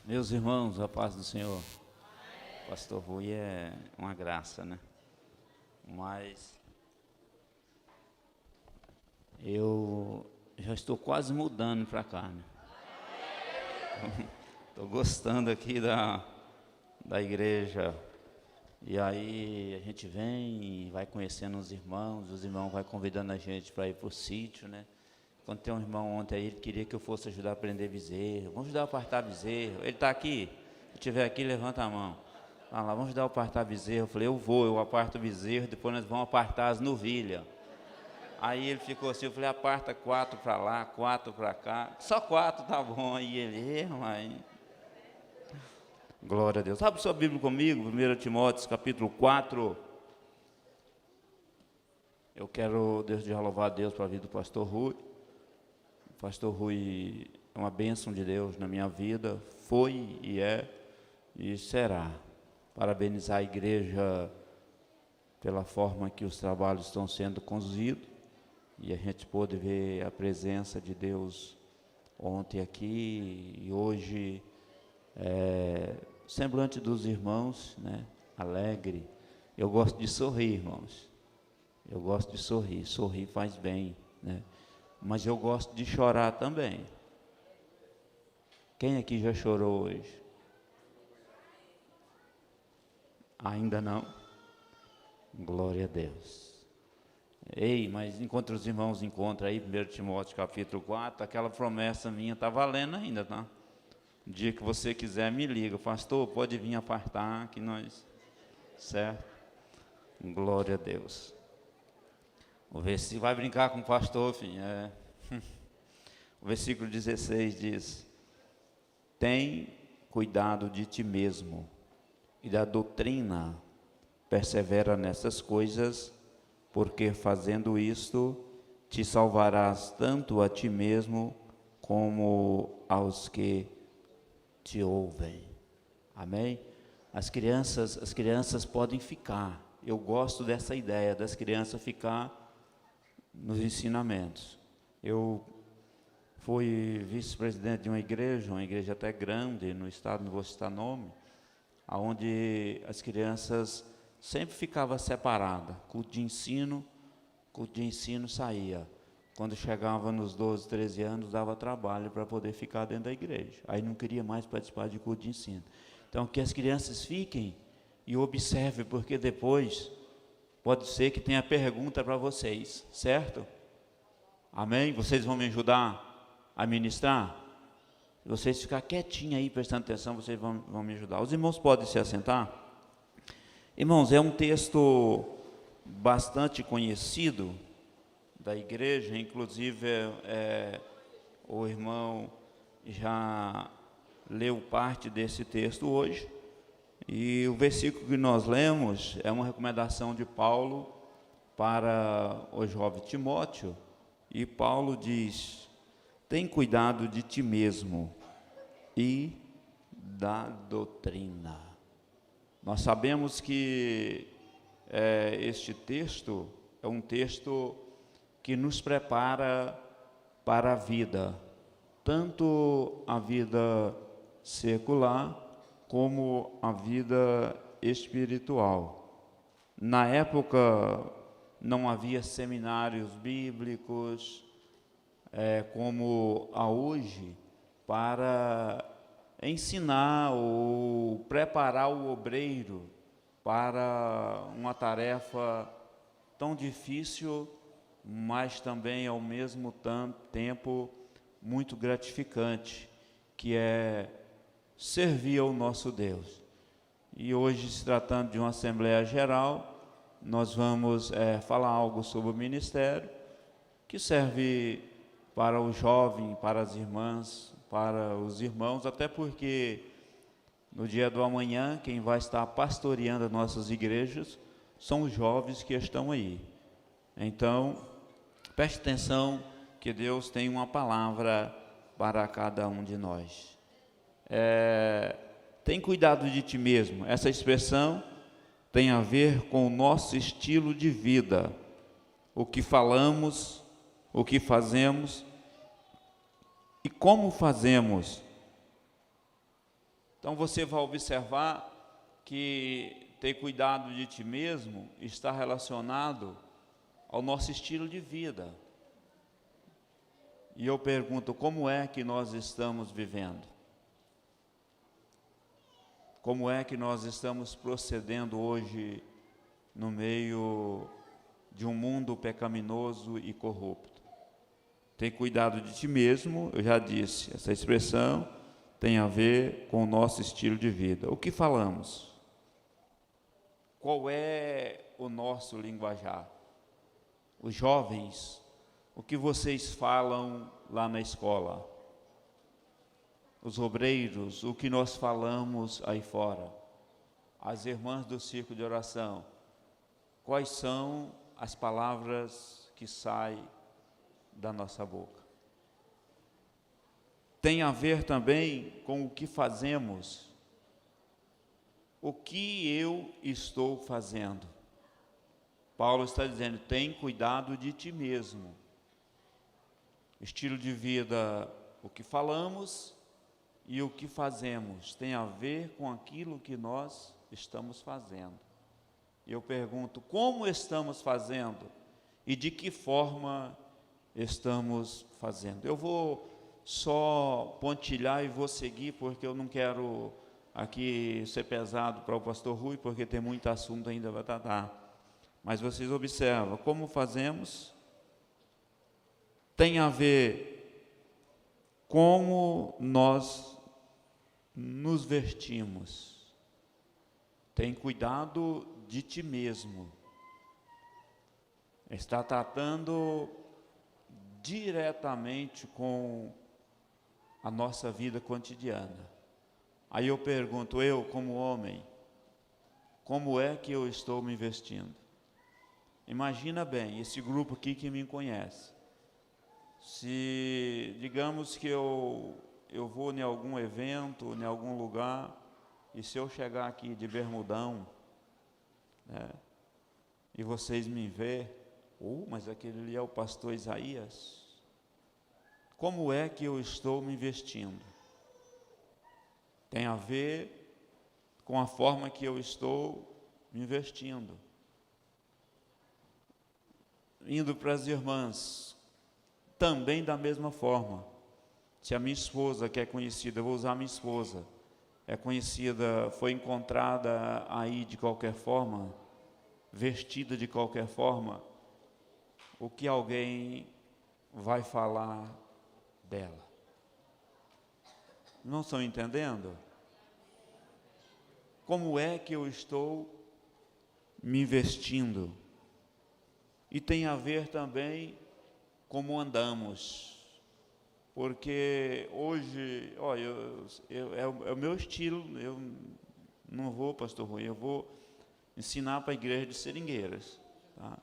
Meus irmãos, a paz do Senhor. Pastor Rui é uma graça, né? Mas eu já estou quase mudando para cá, né? Estou gostando aqui da igreja. E aí a gente vem e vai conhecendo os irmãos vão convidando a gente para ir para o sítio, né? Quando tem um irmão ontem aí, ele queria que eu fosse ajudar a prender bezerro. Vamos ajudar a apartar bezerro. Ele está aqui? Se estiver aqui, levanta a mão. Fala lá, vamos ajudar a apartar bezerro. Eu falei, eu aparto o bezerro, depois nós vamos apartar as novilhas. Aí ele ficou assim, eu falei, aparta 4 para lá, 4 para cá. Só 4 tá bom. Aí ele, mãe. Glória a Deus. Abre sua Bíblia comigo, 1 Timóteo, capítulo 4. Eu quero, desde já, louvar a Deus para a vida do pastor Rui. O pastor Rui é uma bênção de Deus na minha vida, foi e é e será. Parabenizar a igreja pela forma que os trabalhos estão sendo conduzidos e a gente pôde ver a presença de Deus ontem aqui e hoje, semblante dos irmãos, né, alegre. Eu gosto de sorrir, irmãos. Eu gosto de sorrir. Sorrir faz bem, né? Mas eu gosto de chorar também. Quem aqui já chorou hoje? Ainda não? Glória a Deus. Ei, mas enquanto os irmãos encontram aí, 1 Timóteo capítulo 4, aquela promessa minha está valendo ainda, tá? O dia que você quiser, me liga. Pastor, pode vir apartar, que nós... Certo? Glória a Deus. Vou ver se vai brincar com o pastor, filho. O versículo 16 diz: tem cuidado de ti mesmo e da doutrina, persevera nessas coisas, porque fazendo isto, te salvarás tanto a ti mesmo, como aos que te ouvem. Amém? As crianças podem ficar. Eu gosto dessa ideia das crianças ficar nos ensinamentos. Eu fui vice-presidente de uma igreja até grande no estado, não vou citar nome, onde as crianças sempre ficavam separadas. Culto de ensino saía. Quando chegava nos 12, 13 anos, dava trabalho para poder ficar dentro da igreja. Aí não queria mais participar de culto de ensino. Então, que as crianças fiquem e observem, porque depois pode ser que tenha pergunta para vocês, certo? Amém? Vocês vão me ajudar a ministrar? Se vocês ficarem quietinhos aí, prestando atenção, vocês vão me ajudar. Os irmãos podem se assentar? Irmãos, é um texto bastante conhecido da igreja, inclusive o irmão já leu parte desse texto hoje. E o versículo que nós lemos é uma recomendação de Paulo para o jovem Timóteo. E Paulo diz: tem cuidado de ti mesmo e da doutrina. Nós sabemos que este texto é um texto que nos prepara para a vida, tanto a vida secular como a vida espiritual. Na época não havia seminários bíblicos como há hoje para ensinar ou preparar o obreiro para uma tarefa tão difícil, mas também ao mesmo tempo muito gratificante, que é servir ao nosso Deus. E hoje, se tratando de uma Assembleia Geral, nós vamos falar algo sobre o ministério, que serve para o jovem, para as irmãs, para os irmãos, até porque no dia do amanhã, quem vai estar pastoreando as nossas igrejas são os jovens que estão aí. Então, preste atenção que Deus tem uma palavra para cada um de nós. Tem cuidado de ti mesmo. Essa expressão tem a ver com o nosso estilo de vida, o que falamos, o que fazemos e como fazemos. Então você vai observar que ter cuidado de ti mesmo está relacionado ao nosso estilo de vida. E eu pergunto, como é que nós estamos vivendo? Como é que nós estamos procedendo hoje no meio de um mundo pecaminoso e corrupto? Ter cuidado de ti mesmo, eu já disse, essa expressão tem a ver com o nosso estilo de vida. O que falamos? Qual é o nosso linguajar? Os jovens, o que vocês falam lá na escola? Os obreiros, o que nós falamos aí fora? As irmãs do círculo de oração, quais são as palavras que saem da nossa boca? Tem a ver também com o que fazemos. O que eu estou fazendo? Paulo está dizendo, tem cuidado de ti mesmo. Estilo de vida, o que falamos e o que fazemos, tem a ver com aquilo que nós estamos fazendo. E eu pergunto, como estamos fazendo e de que forma estamos fazendo? Eu vou só pontilhar e vou seguir, porque eu não quero aqui ser pesado para o pastor Rui, porque tem muito assunto ainda para tratar. Mas vocês observam, como fazemos, tem a ver como nós nos vestimos. Tem cuidado de ti mesmo. Está tratando diretamente com a nossa vida cotidiana. Aí eu pergunto, eu como homem, como é que eu estou me vestindo? Imagina bem, esse grupo aqui que me conhece. Se, digamos que eu vou em algum evento, em algum lugar, e se eu chegar aqui de bermudão, né, e vocês me verem, mas aquele ali é o pastor Isaías. Como é que eu estou me vestindo? Tem a ver com a forma que eu estou me vestindo. Indo para as irmãs, também da mesma forma. Se a minha esposa, que é conhecida, eu vou usar a minha esposa, é conhecida, foi encontrada aí de qualquer forma, vestida de qualquer forma, o que alguém vai falar dela? Não estão entendendo? Como é que eu estou me vestindo? E tem a ver também como andamos, porque hoje, olha, é o meu estilo. Eu não vou, pastor Rui, eu vou ensinar para a igreja de Seringueiras, tá?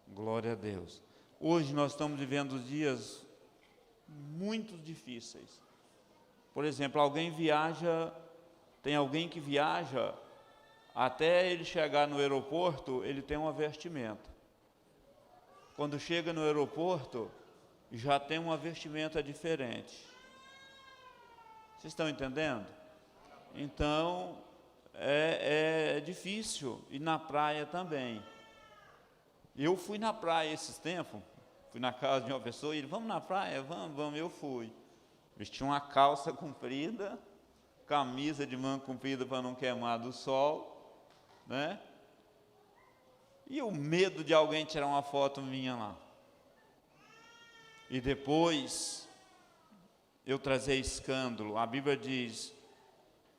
Glória a Deus. Hoje nós estamos vivendo dias muito difíceis. Por exemplo, alguém viaja, tem alguém que viaja, até ele chegar no aeroporto, ele tem uma vestimenta. Quando chega no aeroporto, já tem uma vestimenta diferente. Vocês estão entendendo? Então, é difícil. E na praia também. Eu fui na praia esses tempos, fui na casa de uma pessoa e ele, vamos na praia? Vamos, eu fui. Vesti uma calça comprida, camisa de manga comprida para não queimar do sol, né? E o medo de alguém tirar uma foto minha lá. E depois eu trazer escândalo. A Bíblia diz,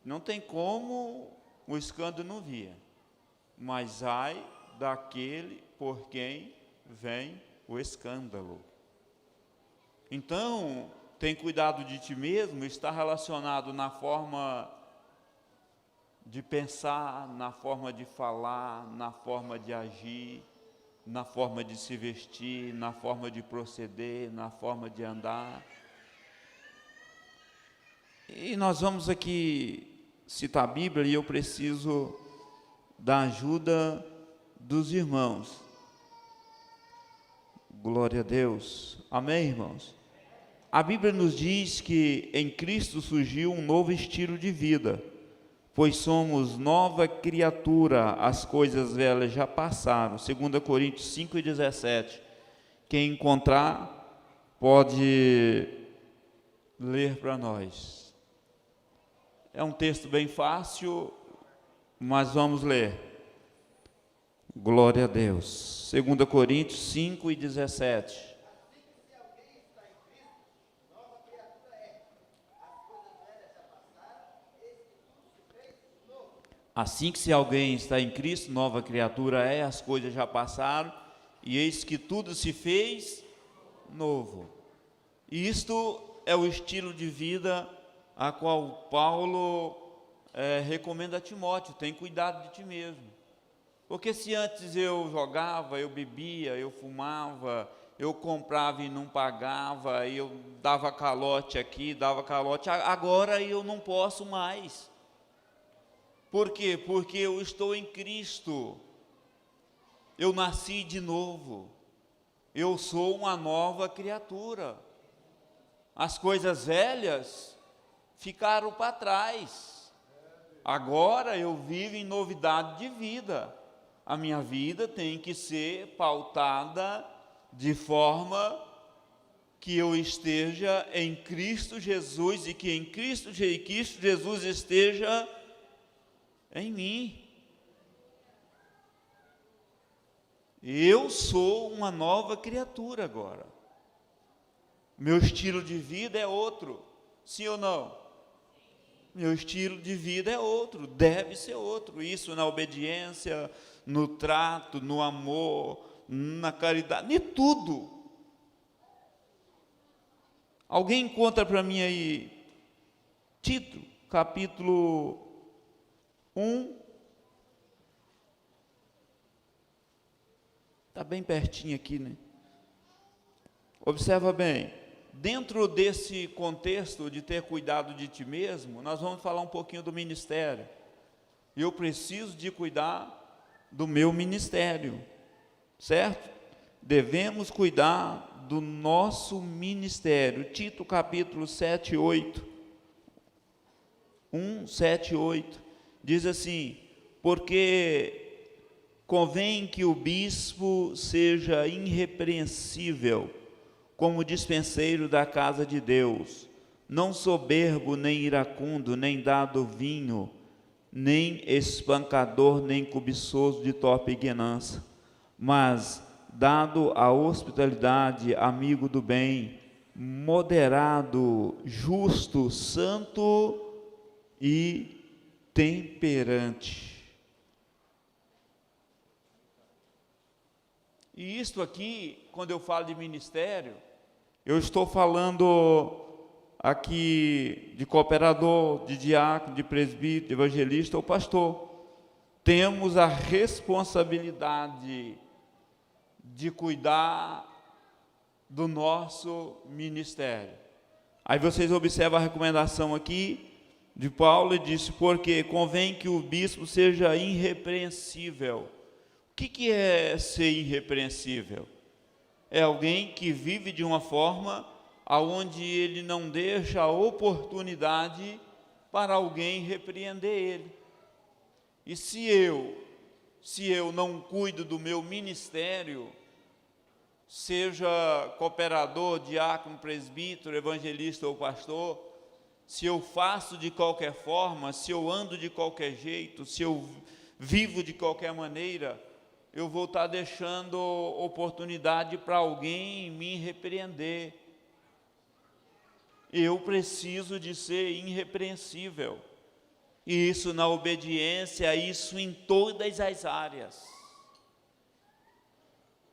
não tem como o escândalo não vir, mas ai daquele por quem vem o escândalo. Então, tem cuidado de ti mesmo, está relacionado na forma de pensar, na forma de falar, na forma de agir, na forma de se vestir, na forma de proceder, na forma de andar. E nós vamos aqui citar a Bíblia e eu preciso da ajuda dos irmãos. Glória a Deus. Amém, irmãos? A Bíblia nos diz que em Cristo surgiu um novo estilo de vida, pois somos nova criatura, as coisas velhas já passaram. 2 Coríntios 5,17. Quem encontrar, pode ler para nós. É um texto bem fácil, mas vamos ler. Glória a Deus. 2 Coríntios 5,17. Assim que se alguém está em Cristo, nova criatura é, as coisas já passaram, e eis que tudo se fez novo. E isto é o estilo de vida a qual Paulo recomenda a Timóteo: tem cuidado de ti mesmo. Porque se antes eu jogava, eu bebia, eu fumava, eu comprava e não pagava, eu dava calote aqui, dava calote, agora eu não posso mais. Por quê? Porque eu estou em Cristo, eu nasci de novo, eu sou uma nova criatura. As coisas velhas ficaram para trás, agora eu vivo em novidade de vida. A minha vida tem que ser pautada de forma que eu esteja em Cristo Jesus e que em Cristo Jesus esteja em mim. Eu sou uma nova criatura agora. Meu estilo de vida é outro, sim ou não? Meu estilo de vida é outro, deve ser outro. Isso na obediência, no trato, no amor, na caridade, em tudo. Alguém encontra para mim aí Tito, capítulo 1. Está bem pertinho aqui, né? Observa bem, dentro desse contexto de ter cuidado de ti mesmo, nós vamos falar um pouquinho do ministério. Eu preciso de cuidar do meu ministério, certo? Devemos cuidar do nosso ministério. Tito capítulo 7, 8. 1, 7, 8. Diz assim: porque convém que o bispo seja irrepreensível, como dispenseiro da casa de Deus, não soberbo, nem iracundo, nem dado vinho, nem espancador, nem cobiçoso de torpe ganância, mas dado à hospitalidade, amigo do bem, moderado, justo, santo e temperante. E isto aqui, quando eu falo de ministério, eu estou falando aqui de cooperador, de diácono, de presbítero, de evangelista ou pastor. Temos a responsabilidade de cuidar do nosso ministério. Aí vocês observam a recomendação aqui de Paulo, e disse: porque convém que o bispo seja irrepreensível. O que é ser irrepreensível? É alguém que vive de uma forma aonde ele não deixa a oportunidade para alguém repreender ele. E se eu não cuido do meu ministério, seja cooperador, diácono, presbítero, evangelista ou pastor, se eu faço de qualquer forma, se eu ando de qualquer jeito, se eu vivo de qualquer maneira, eu vou estar deixando oportunidade para alguém me repreender. Eu preciso de ser irrepreensível. E isso na obediência, isso em todas as áreas.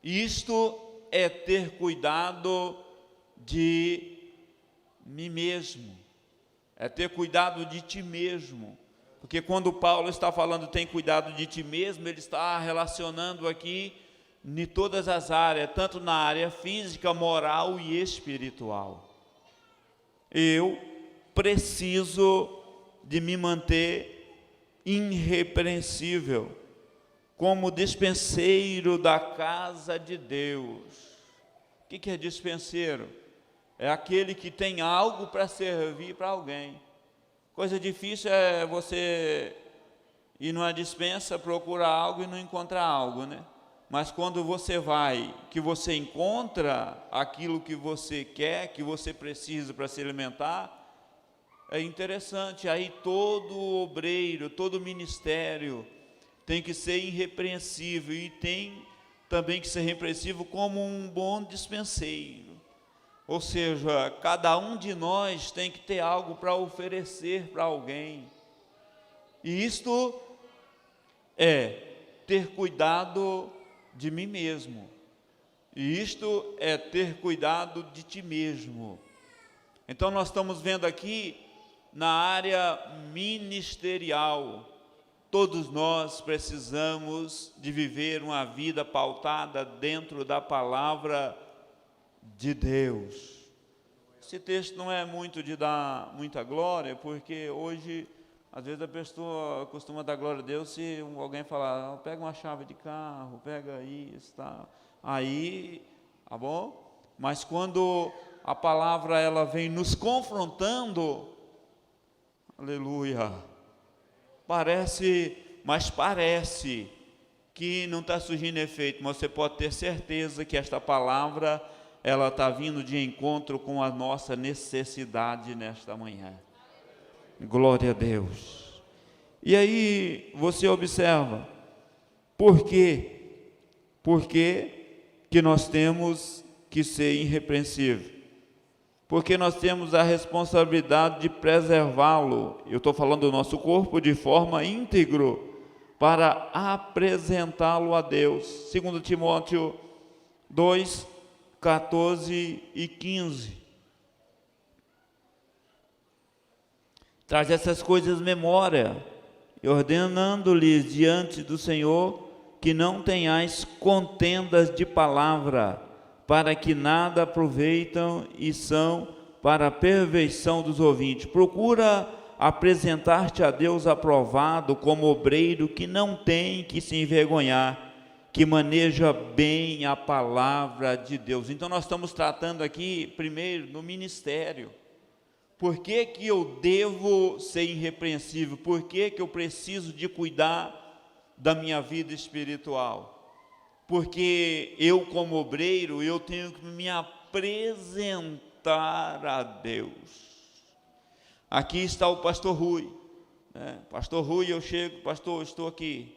Isto é ter cuidado de mim mesmo. É ter cuidado de ti mesmo. Porque quando Paulo está falando tem cuidado de ti mesmo, ele está relacionando aqui em todas as áreas, tanto na área física, moral e espiritual. Eu preciso de me manter irrepreensível, como dispenseiro da casa de Deus. O que é dispenseiro? é aquele que tem algo para servir para alguém. Coisa difícil é você ir numa despensa, procurar algo e não encontrar algo, né? Mas quando você vai, que você encontra aquilo que você quer, que você precisa para se alimentar, é interessante. Aí todo obreiro, todo ministério tem que ser irrepreensível, e tem também que ser repreensivo como um bom dispenseiro. Ou seja, cada um de nós tem que ter algo para oferecer para alguém. E isto é ter cuidado de mim mesmo. E isto é ter cuidado de ti mesmo. Então nós estamos vendo aqui na área ministerial. Todos nós precisamos de viver uma vida pautada dentro da palavra de Deus. Esse texto não é muito de dar muita glória, porque hoje, às vezes a pessoa costuma dar glória a Deus se alguém falar, pega uma chave de carro, pega isso, tá? Aí, tá bom? Mas quando a palavra ela vem nos confrontando, aleluia, parece que não está surgindo efeito, mas você pode ter certeza que esta palavra ela está vindo de encontro com a nossa necessidade nesta manhã. Glória a Deus. E aí você observa, por quê? Porque que nós temos que ser irrepreensível. Porque nós temos a responsabilidade de preservá-lo. Eu estou falando do nosso corpo de forma íntegra, para apresentá-lo a Deus. 2 Timóteo 2, 14 e 15. Traz essas coisas memória, ordenando-lhes diante do Senhor que não tenhais contendas de palavra, para que nada aproveitam e são para a perversão dos ouvintes. Procura apresentar-te a Deus aprovado como obreiro que não tem que se envergonhar, que maneja bem a palavra de Deus. Então nós estamos tratando aqui primeiro no ministério. Por que que eu devo ser irrepreensível? Por que que eu preciso de cuidar da minha vida espiritual? Porque eu, como obreiro, eu tenho que me apresentar a Deus. Aqui está o pastor Rui, né? Pastor Rui, eu chego, pastor, eu estou aqui.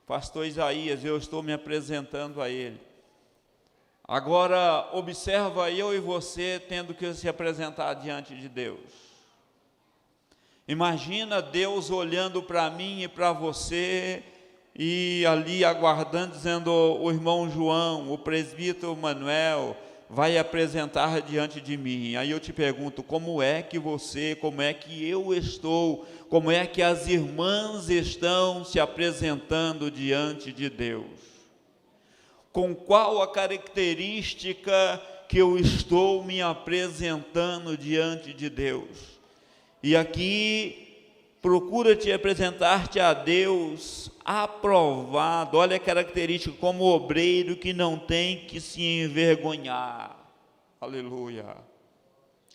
Pastor Isaías, eu estou me apresentando a ele. Agora, observa eu e você tendo que se apresentar diante de Deus. Imagina Deus olhando para mim e para você, e ali aguardando, dizendo, o irmão João, o presbítero Manuel, vai apresentar diante de mim. Aí eu te pergunto, como é que eu estou, como é que as irmãs estão se apresentando diante de Deus? Com qual a característica que eu estou me apresentando diante de Deus? E aqui, procura te apresentar-te a Deus aprovado. Olha a característica, como obreiro que não tem que se envergonhar. Aleluia.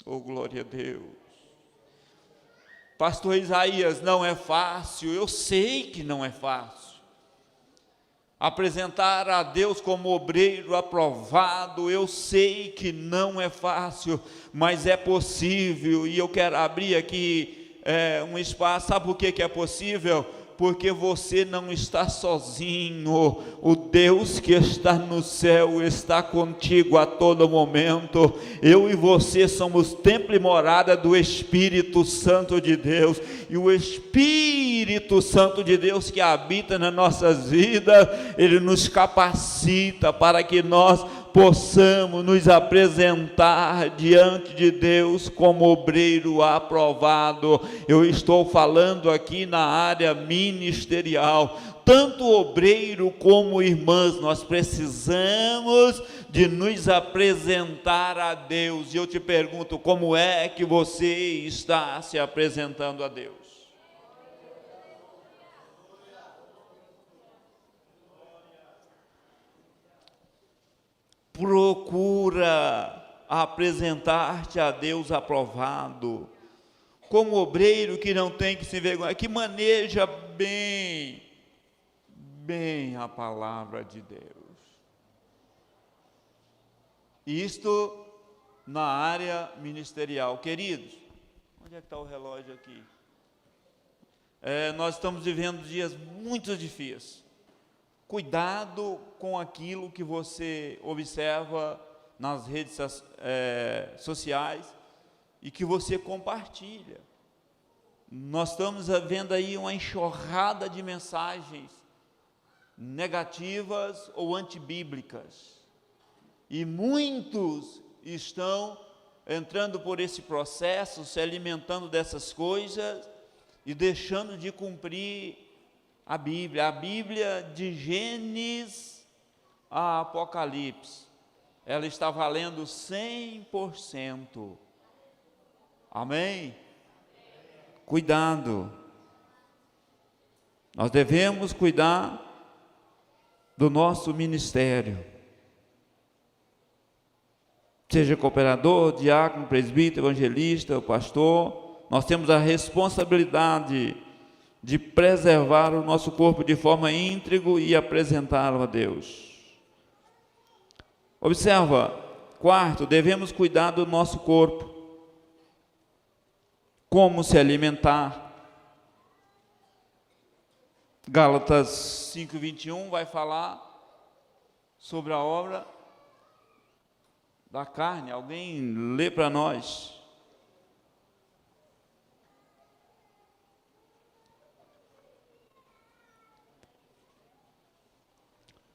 Oh, glória a Deus. Pastor Isaías, não é fácil. Eu sei que não é fácil. Apresentar a Deus como obreiro aprovado, eu sei que não é fácil, mas é possível. E eu quero abrir aqui um espaço. Sabe por que é possível? Porque você não está sozinho. O Deus que está no céu está contigo a todo momento. Eu e você somos templo e morada do Espírito Santo de Deus, e o Espírito Santo de Deus que habita nas nossas vidas, ele nos capacita para que nós possamos nos apresentar diante de Deus como obreiro aprovado. Eu estou falando aqui na área ministerial. Tanto obreiro como irmãs, nós precisamos de nos apresentar a Deus. E eu te pergunto, como é que você está se apresentando a Deus? Procura a apresentar-te a Deus aprovado, como obreiro que não tem que se envergonhar, que maneja bem a palavra de Deus. Isto na área ministerial. Queridos, onde é que está o relógio aqui? Nós estamos vivendo dias muito difíceis. Cuidado com aquilo que você observa nas redes sociais e que você compartilha. Nós estamos vendo aí uma enxurrada de mensagens negativas ou antibíblicas. E muitos estão entrando por esse processo, se alimentando dessas coisas e deixando de cumprir a Bíblia de Gênesis a Apocalipse, ela está valendo 100%. Amém? Cuidado. Nós devemos cuidar do nosso ministério. Seja cooperador, diácono, presbítero, evangelista, o pastor, nós temos a responsabilidade de preservar o nosso corpo de forma íntegra e apresentá-lo a Deus. Observa, quarto, devemos cuidar do nosso corpo. Como se alimentar. Gálatas 5:21 vai falar sobre a obra da carne. Alguém lê para nós.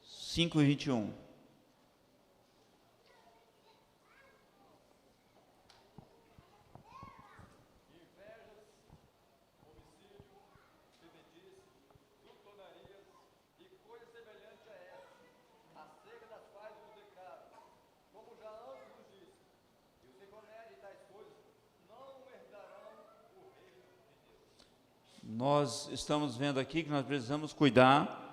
5:21. Nós estamos vendo aqui que nós precisamos cuidar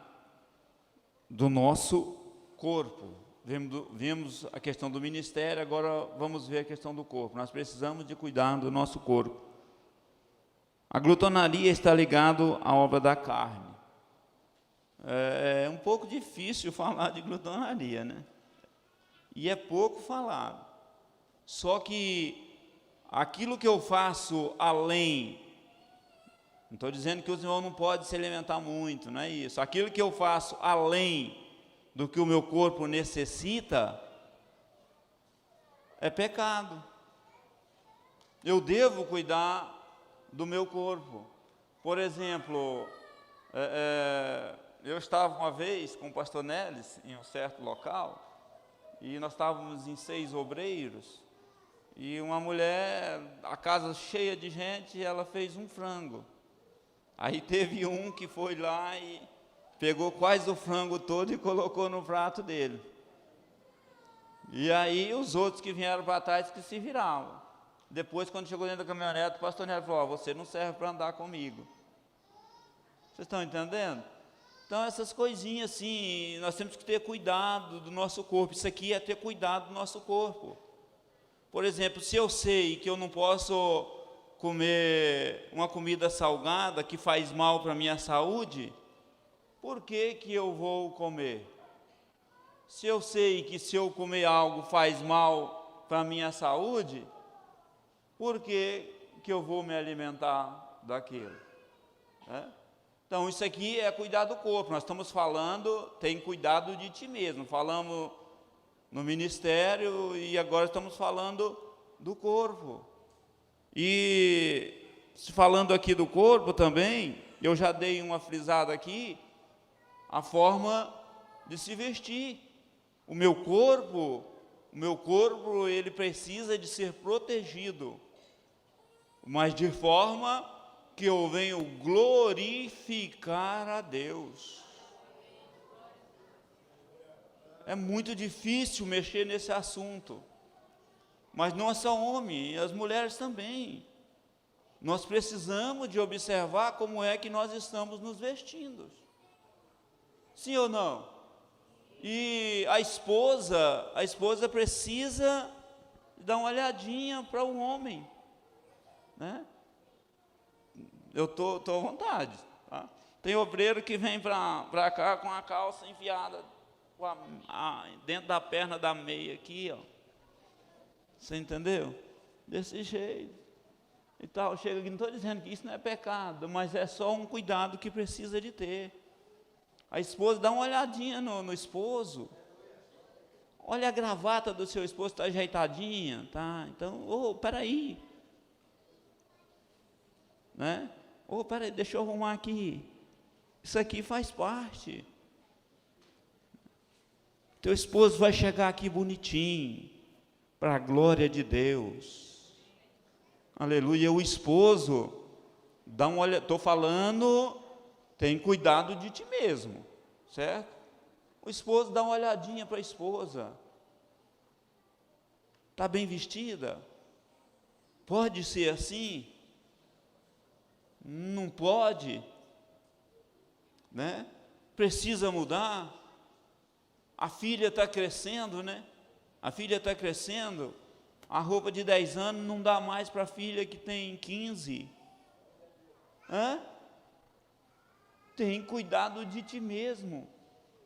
do nosso corpo. Vimos a questão do ministério, agora vamos ver a questão do corpo. Nós precisamos de cuidar do nosso corpo. A glutonaria está ligada à obra da carne. É um pouco difícil falar de glutonaria, né? E é pouco falado. Só que aquilo que eu faço além, não estou dizendo que os irmãos não podem se alimentar muito, não é isso. Aquilo que eu faço além do que o meu corpo necessita, é pecado. Eu devo cuidar do meu corpo. Por exemplo, eu estava uma vez com o pastor Nelis em um certo local, e nós estávamos em 6 obreiros, e uma mulher, a casa cheia de gente, ela fez um frango. Aí teve um que foi lá e pegou quase o frango todo e colocou no prato dele. E aí os outros que vieram para trás que se viravam. Depois, quando chegou dentro da caminhonete, o pastor Neto falou: você não serve para andar comigo. Vocês estão entendendo? Então, essas coisinhas assim, nós temos que ter cuidado do nosso corpo. Isso aqui é ter cuidado do nosso corpo. Por exemplo, se eu sei que eu não posso comer uma comida salgada que faz mal para a minha saúde, por que eu vou comer? Se eu sei que se eu comer algo faz mal para a minha saúde, por que eu vou me alimentar daquilo? Então, isso aqui é cuidar do corpo. Nós estamos falando, tem cuidado de ti mesmo. Falamos no ministério e agora estamos falando do corpo. E falando aqui do corpo também, eu já dei uma frisada aqui, a forma de se vestir. O meu corpo, ele precisa de ser protegido, mas de forma que eu venho glorificar a Deus. É muito difícil mexer nesse assunto. Mas não é só homem, as mulheres também. Nós precisamos de observar como é que nós estamos nos vestindo. Sim ou não? E a esposa precisa dá uma olhadinha para o homem, né? Eu tô à vontade, tá? Tem obreiro que vem para cá com a calça enfiada dentro da perna da meia aqui, ó. Você entendeu? Desse jeito e tal. Chega aqui, não estou dizendo que isso não é pecado, mas é só um cuidado que precisa de ter. A esposa dá uma olhadinha no esposo. Olha a gravata do seu esposo, está ajeitadinha, tá? Então, peraí, né? Peraí, deixa eu arrumar aqui. Isso aqui faz parte. Teu esposo vai chegar aqui bonitinho, para a glória de Deus. Aleluia. O esposo, dá uma olhada, estou falando, tem cuidado de ti mesmo, certo? O esposo dá uma olhadinha para a esposa. Está bem vestida? Pode ser assim? Não pode? Né? Precisa mudar? A filha está crescendo, né? A filha está crescendo. A roupa de 10 anos não dá mais para a filha que tem 15. Tem cuidado de ti mesmo.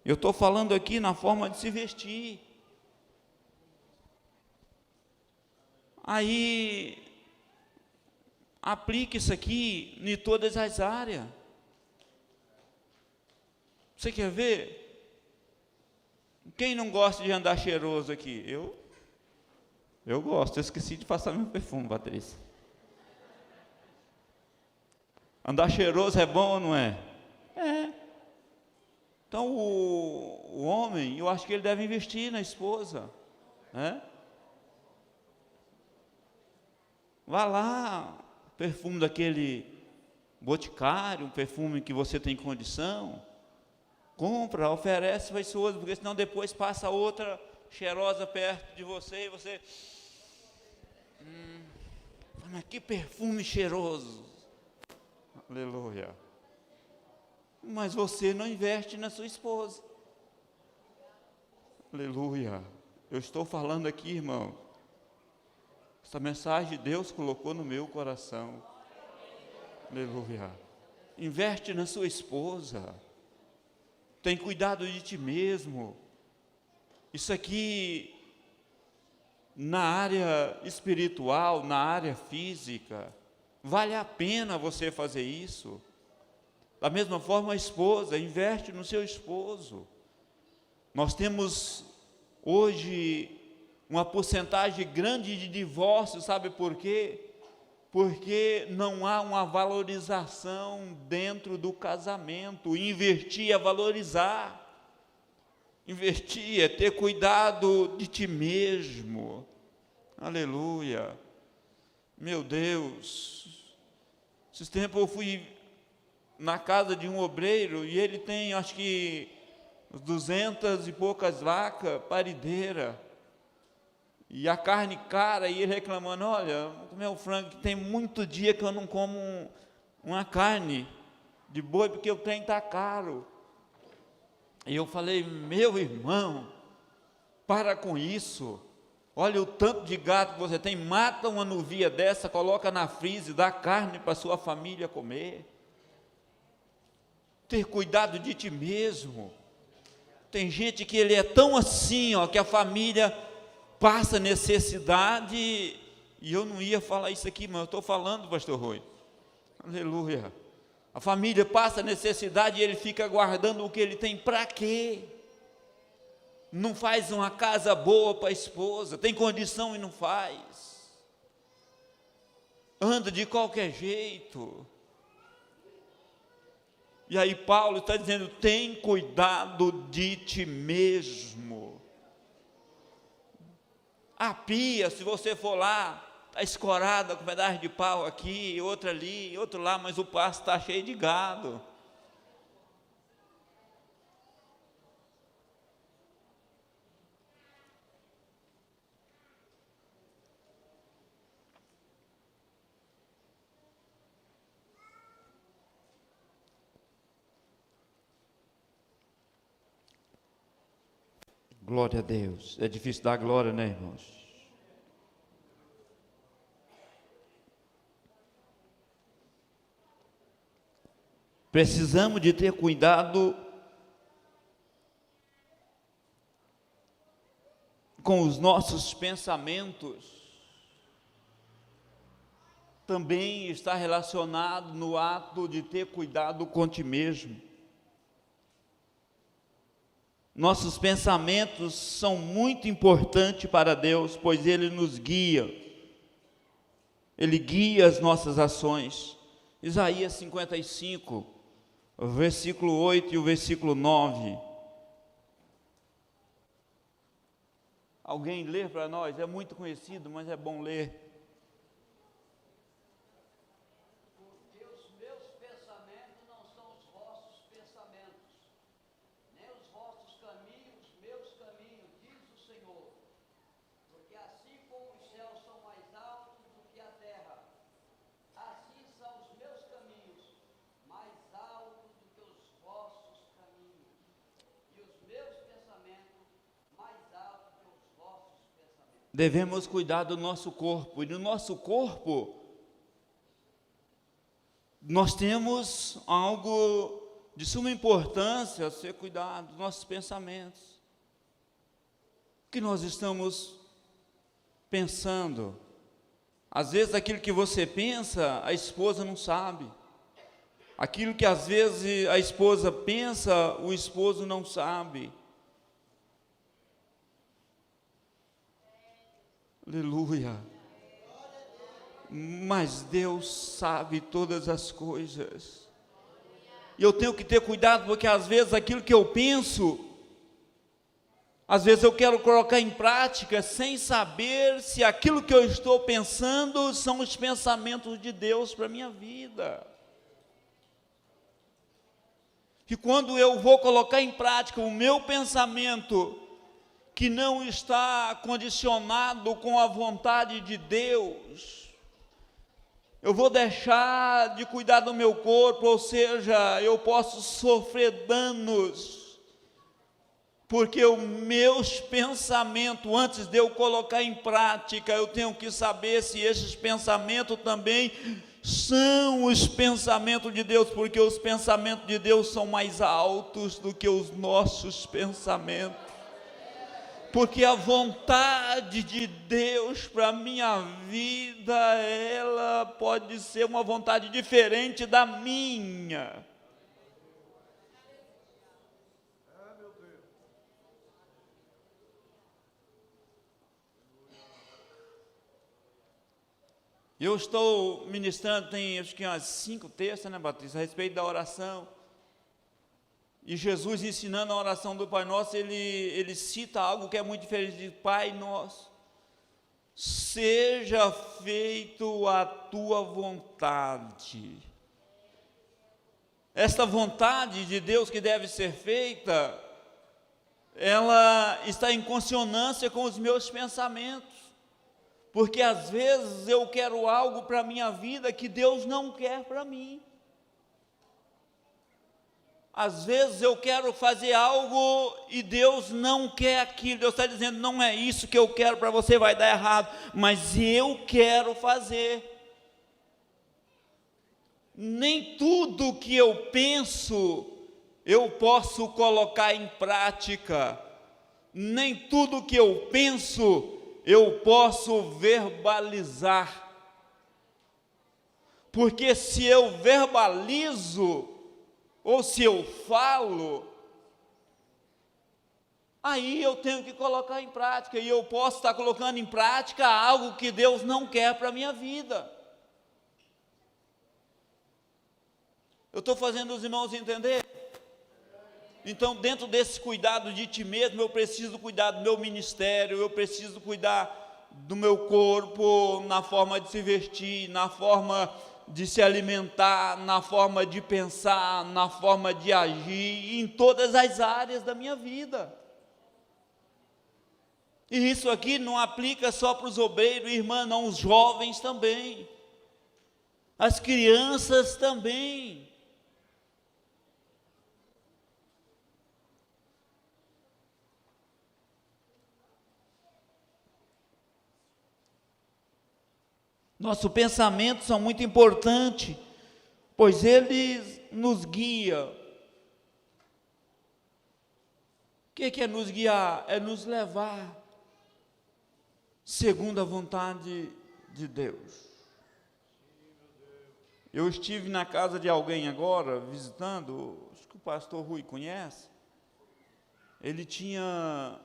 Eu estou falando aqui na forma de se vestir. Aí, aplique isso aqui em todas as áreas. Você quer ver? Quem não gosta de andar cheiroso aqui? Eu gosto. Eu esqueci de passar meu perfume, Patrícia. Andar cheiroso é bom ou não é? É. Então, o homem, eu acho que ele deve investir na esposa, né? Vá lá, perfume daquele Boticário, um perfume que você tem condição, compra, oferece para a esposa, porque senão depois passa outra cheirosa perto de você e você, mas que perfume cheiroso, aleluia. Mas você não investe na sua esposa, aleluia. Eu estou falando aqui, irmão, essa mensagem Deus colocou no meu coração, aleluia. Investe na sua esposa, tem cuidado de ti mesmo. Isso aqui, na área espiritual, na área física, vale a pena você fazer isso. Da mesma forma, a esposa, investe no seu esposo. Nós temos hoje uma porcentagem grande de divórcios, sabe por quê? Porque não há uma valorização dentro do casamento. Investir é valorizar. Investir é ter cuidado de ti mesmo. Aleluia. Meu Deus. Esses tempos eu fui na casa de um obreiro e ele tem, acho que, 200 e poucas vacas parideiras. E a carne cara, e ele reclamando, olha, vou comer um frango, que tem muito dia que eu não como uma carne de boi, porque o trem está caro. E eu falei, meu irmão, para com isso, olha o tanto de gato que você tem, mata uma nuvia dessa, coloca na freezer, dá carne para sua família comer. Ter cuidado de ti mesmo. Tem gente que ele é tão assim, ó, que a família passa necessidade, e eu não ia falar isso aqui, mas eu estou falando, pastor Rui, aleluia, a família passa necessidade e ele fica guardando o que ele tem, para quê? Não faz uma casa boa para a esposa, tem condição e não faz, anda de qualquer jeito. E aí Paulo está dizendo, tem cuidado de ti mesmo. A pia, se você for lá, está escorada com um pedaço de pau aqui, outra ali, outro lá, mas o pasto está cheio de gado. Glória a Deus. É difícil dar glória, né, irmãos? Precisamos de ter cuidado com os nossos pensamentos. Também está relacionado no ato de ter cuidado com ti mesmo. Nossos pensamentos são muito importantes para Deus, pois Ele nos guia. Ele guia as nossas ações. Isaías 55, o versículo 8 e o versículo 9. Alguém lê para nós? É muito conhecido, mas é bom ler. Devemos cuidar do nosso corpo, e no nosso corpo nós temos algo de suma importância a ser cuidado, dos nossos pensamentos. O que nós estamos pensando? Às vezes aquilo que você pensa, a esposa não sabe. Aquilo que às vezes a esposa pensa, o esposo não sabe. Aleluia. Mas Deus sabe todas as coisas. E eu tenho que ter cuidado, porque às vezes aquilo que eu penso, às vezes eu quero colocar em prática sem saber se aquilo que eu estou pensando são os pensamentos de Deus para a minha vida. Que quando eu vou colocar em prática o meu pensamento, que não está condicionado com a vontade de Deus, eu vou deixar de cuidar do meu corpo, ou seja, eu posso sofrer danos, porque os meus pensamentos, antes de eu colocar em prática, eu tenho que saber se esses pensamentos também são os pensamentos de Deus, porque os pensamentos de Deus são mais altos do que os nossos pensamentos. Porque a vontade de Deus para a minha vida, ela pode ser uma vontade diferente da minha. Eu estou ministrando, tem acho que umas 5 terças, né, Batista, a respeito da oração. E Jesus, ensinando a oração do Pai Nosso, ele cita algo que é muito diferente de Pai Nosso. Seja feito a tua vontade. Esta vontade de Deus que deve ser feita, ela está em consonância com os meus pensamentos. Porque às vezes eu quero algo para a minha vida que Deus não quer para mim. Às vezes eu quero fazer algo e Deus não quer aquilo. Deus está dizendo, não é isso que eu quero para você, vai dar errado. Mas eu quero fazer. Nem tudo que eu penso, eu posso colocar em prática. Nem tudo que eu penso, eu posso verbalizar. Porque se eu verbalizo, ou se eu falo, aí eu tenho que colocar em prática, e eu posso estar colocando em prática algo que Deus não quer para a minha vida. Eu estou fazendo os irmãos entender? Então, dentro desse cuidado de ti mesmo, eu preciso cuidar do meu ministério, eu preciso cuidar do meu corpo, na forma de se vestir, na forma de se alimentar, na forma de pensar, na forma de agir, em todas as áreas da minha vida. E isso aqui não aplica só para os obreiros, irmã, não, os jovens também, as crianças também. Nossos pensamentos são muito importantes, pois Ele nos guia. O que é nos guiar? É nos levar segundo a vontade de Deus. Eu estive na casa de alguém agora, visitando, acho que o pastor Rui conhece. Ele tinha,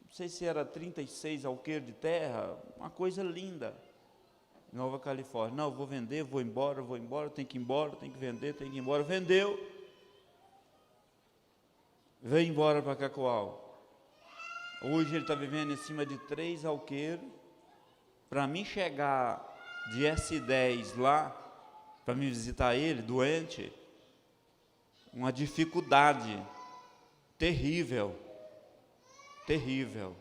não sei se era 36 alqueires de terra, uma coisa linda, em Nova Califórnia. Não, eu vou vender, vou embora, tenho que ir embora, tenho que vender, tenho que ir embora. Vendeu, veio embora para Cacoal. Hoje ele está vivendo em cima de 3 alqueiros. Para mim chegar de S10 lá, para me visitar ele, doente, uma dificuldade terrível, terrível.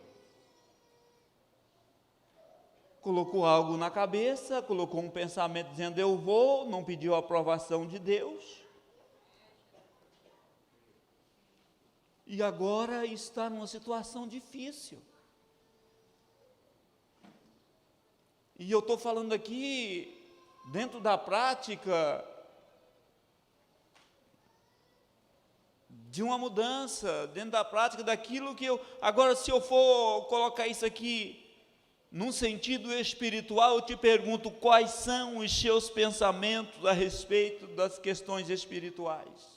Colocou algo na cabeça, colocou um pensamento dizendo eu vou, não pediu a aprovação de Deus. E agora está numa situação difícil. E eu estou falando aqui, dentro da prática, de uma mudança, dentro da prática daquilo que eu... Agora, se eu for colocar isso aqui num sentido espiritual, eu te pergunto, quais são os seus pensamentos a respeito das questões espirituais?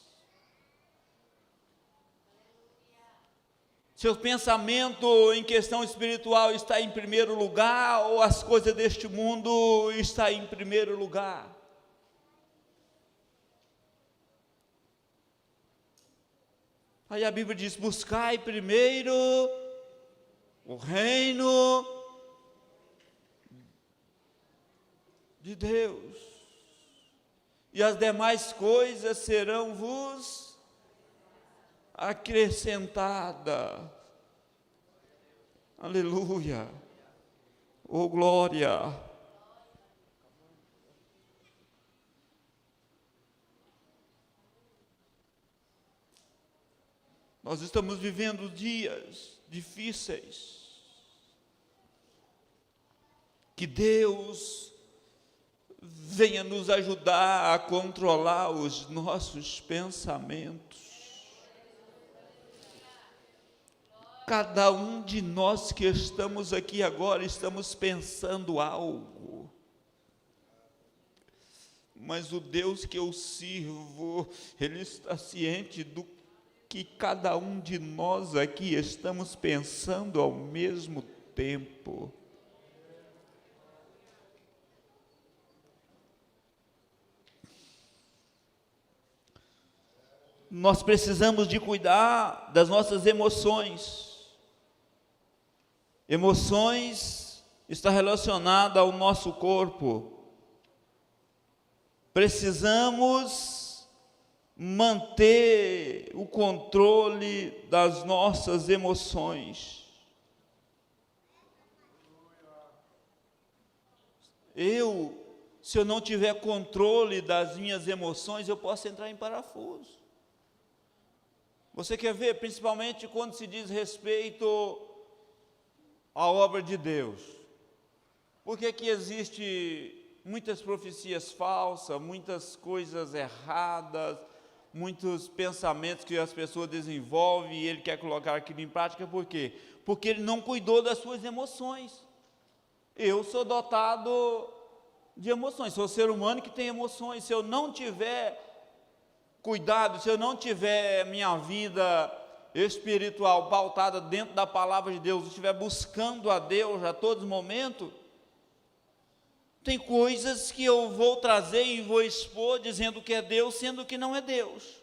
Seu pensamento em questão espiritual está em primeiro lugar, ou as coisas deste mundo estão em primeiro lugar? Aí a Bíblia diz, buscai primeiro o reino de Deus, e as demais coisas serão-vos acrescentada. Aleluia. Oh glória. Nós estamos vivendo dias difíceis. Que Deus venha nos ajudar a controlar os nossos pensamentos. Cada um de nós que estamos aqui agora, estamos pensando algo. Mas o Deus que eu sirvo, Ele está ciente do que cada um de nós aqui estamos pensando ao mesmo tempo. Nós precisamos de cuidar das nossas emoções. Emoções está relacionada ao nosso corpo. Precisamos manter o controle das nossas emoções. Se eu não tiver controle das minhas emoções, eu posso entrar em parafuso. Você quer ver, principalmente quando se diz respeito à obra de Deus? Por que que existe muitas profecias falsas, muitas coisas erradas, muitos pensamentos que as pessoas desenvolvem e ele quer colocar aquilo em prática? Por quê? Porque ele não cuidou das suas emoções. Eu sou dotado de emoções, sou ser humano que tem emoções. Se eu não tiver cuidado, se eu não tiver minha vida espiritual pautada dentro da palavra de Deus, estiver buscando a Deus a todo momento, tem coisas que eu vou trazer e vou expor dizendo que é Deus, sendo que não é Deus.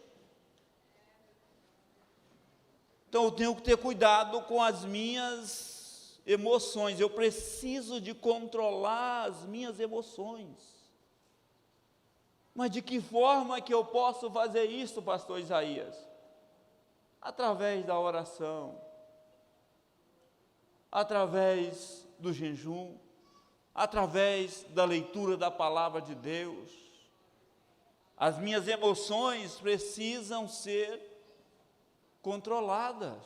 Então eu tenho que ter cuidado com as minhas emoções. Eu preciso de controlar as minhas emoções. Mas de que forma que eu posso fazer isso, pastor Isaías? Através da oração, através do jejum, através da leitura da palavra de Deus. As minhas emoções precisam ser controladas.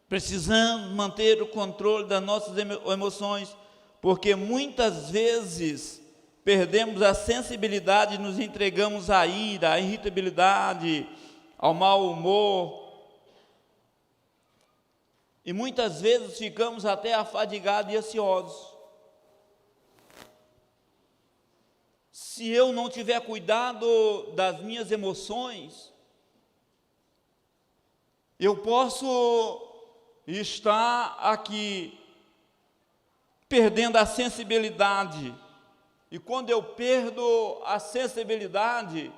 Precisamos manter o controle das nossas emoções, porque muitas vezes perdemos a sensibilidade e nos entregamos à ira, à irritabilidade, ao mau humor. E muitas vezes ficamos até afadigados e ansiosos. Se eu não tiver cuidado das minhas emoções, eu posso estar aqui perdendo a sensibilidade. E quando eu perdo a sensibilidade,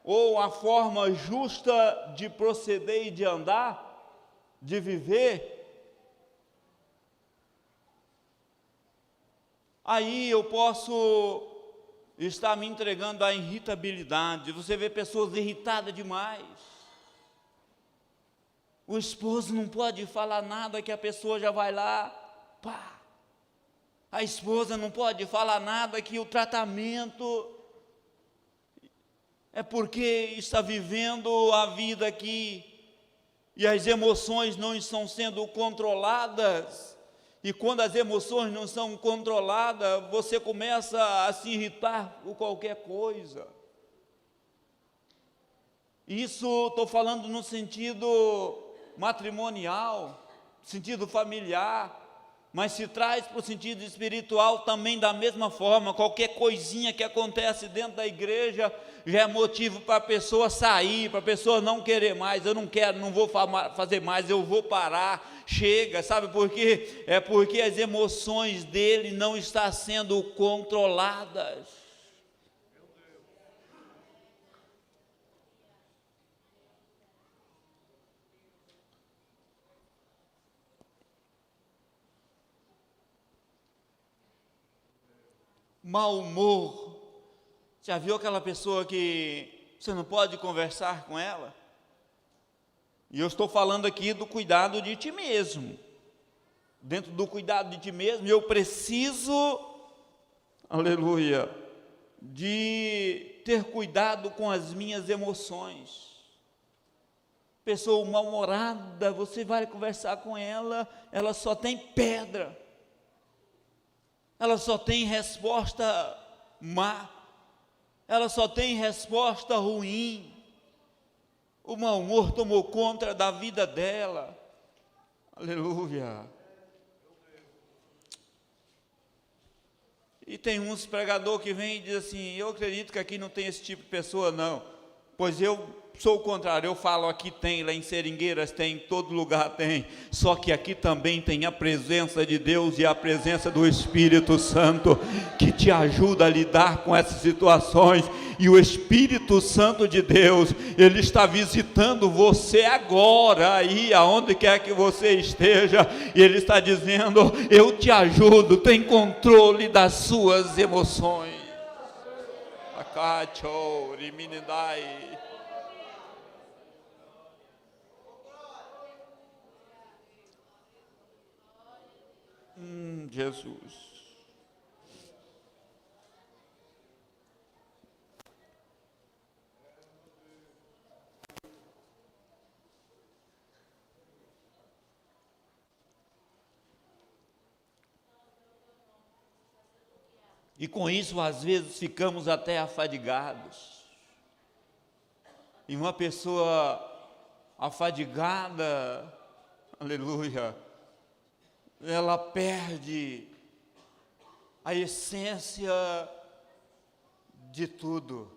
ou a forma justa de proceder e de andar, de viver, aí eu posso estar me entregando à irritabilidade. Você vê pessoas irritadas demais. O esposo não pode falar nada que a pessoa já vai lá, pá. A esposa não pode falar nada que o tratamento é porque está vivendo a vida aqui e as emoções não estão sendo controladas. E quando as emoções não são controladas, você começa a se irritar por qualquer coisa. Isso estou falando no sentido matrimonial, sentido familiar, mas se traz para o sentido espiritual também da mesma forma. Qualquer coisinha que acontece dentro da igreja já é motivo para a pessoa sair, para a pessoa não querer mais. Eu não quero, não vou fazer mais, eu vou parar, chega. Sabe por quê? É porque as emoções dele não estão sendo controladas. Mau humor. Já viu aquela pessoa que você não pode conversar com ela? E eu estou falando aqui do cuidado de ti mesmo. Dentro do cuidado de ti mesmo, eu preciso, aleluia, de ter cuidado com as minhas emoções. Pessoa mal-humorada, você vai conversar com ela, ela só tem pedra. Ela só tem resposta má, ela só tem resposta ruim. O mau humor tomou conta da vida dela. Aleluia. E tem uns pregadores que vêm e dizem assim: eu acredito que aqui não tem esse tipo de pessoa não, pois eu sou o contrário. Eu falo, aqui tem, lá em Seringueiras tem, em todo lugar tem, só que aqui também tem a presença de Deus e a presença do Espírito Santo, que te ajuda a lidar com essas situações. E o Espírito Santo de Deus, Ele está visitando você agora, aí aonde quer que você esteja, e Ele está dizendo: eu te ajudo, tem controle das suas emoções. Akacho, riminidai. Jesus. E com isso, às vezes, ficamos até afadigados. E uma pessoa afadigada, aleluia, ela perde a essência de tudo.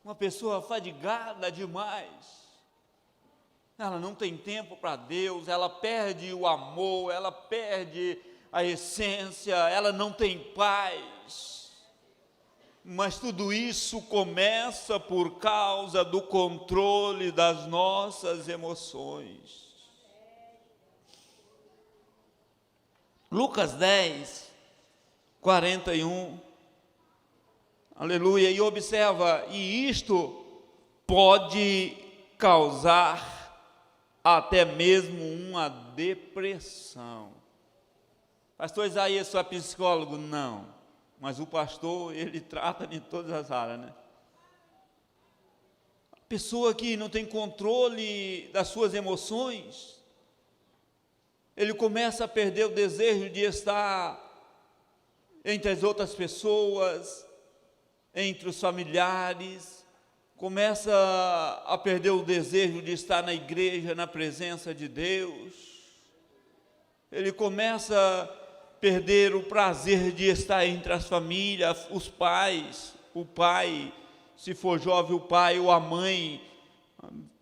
Uma pessoa afadigada demais, ela não tem tempo para Deus, ela perde o amor, ela perde a essência, ela não tem paz. Mas tudo isso começa por causa do controle das nossas emoções. Lucas 10, 41, aleluia, e observa, e isto pode causar até mesmo uma depressão. Pastor Isaías, só é psicólogo? Não, mas o pastor, ele trata de todas as áreas, né? Pessoa que não tem controle das suas emoções, ele começa a perder o desejo de estar entre as outras pessoas, entre os familiares, começa a perder o desejo de estar na igreja, na presença de Deus, ele começa a perder o prazer de estar entre as famílias, os pais, o pai, se for jovem, o pai ou a mãe,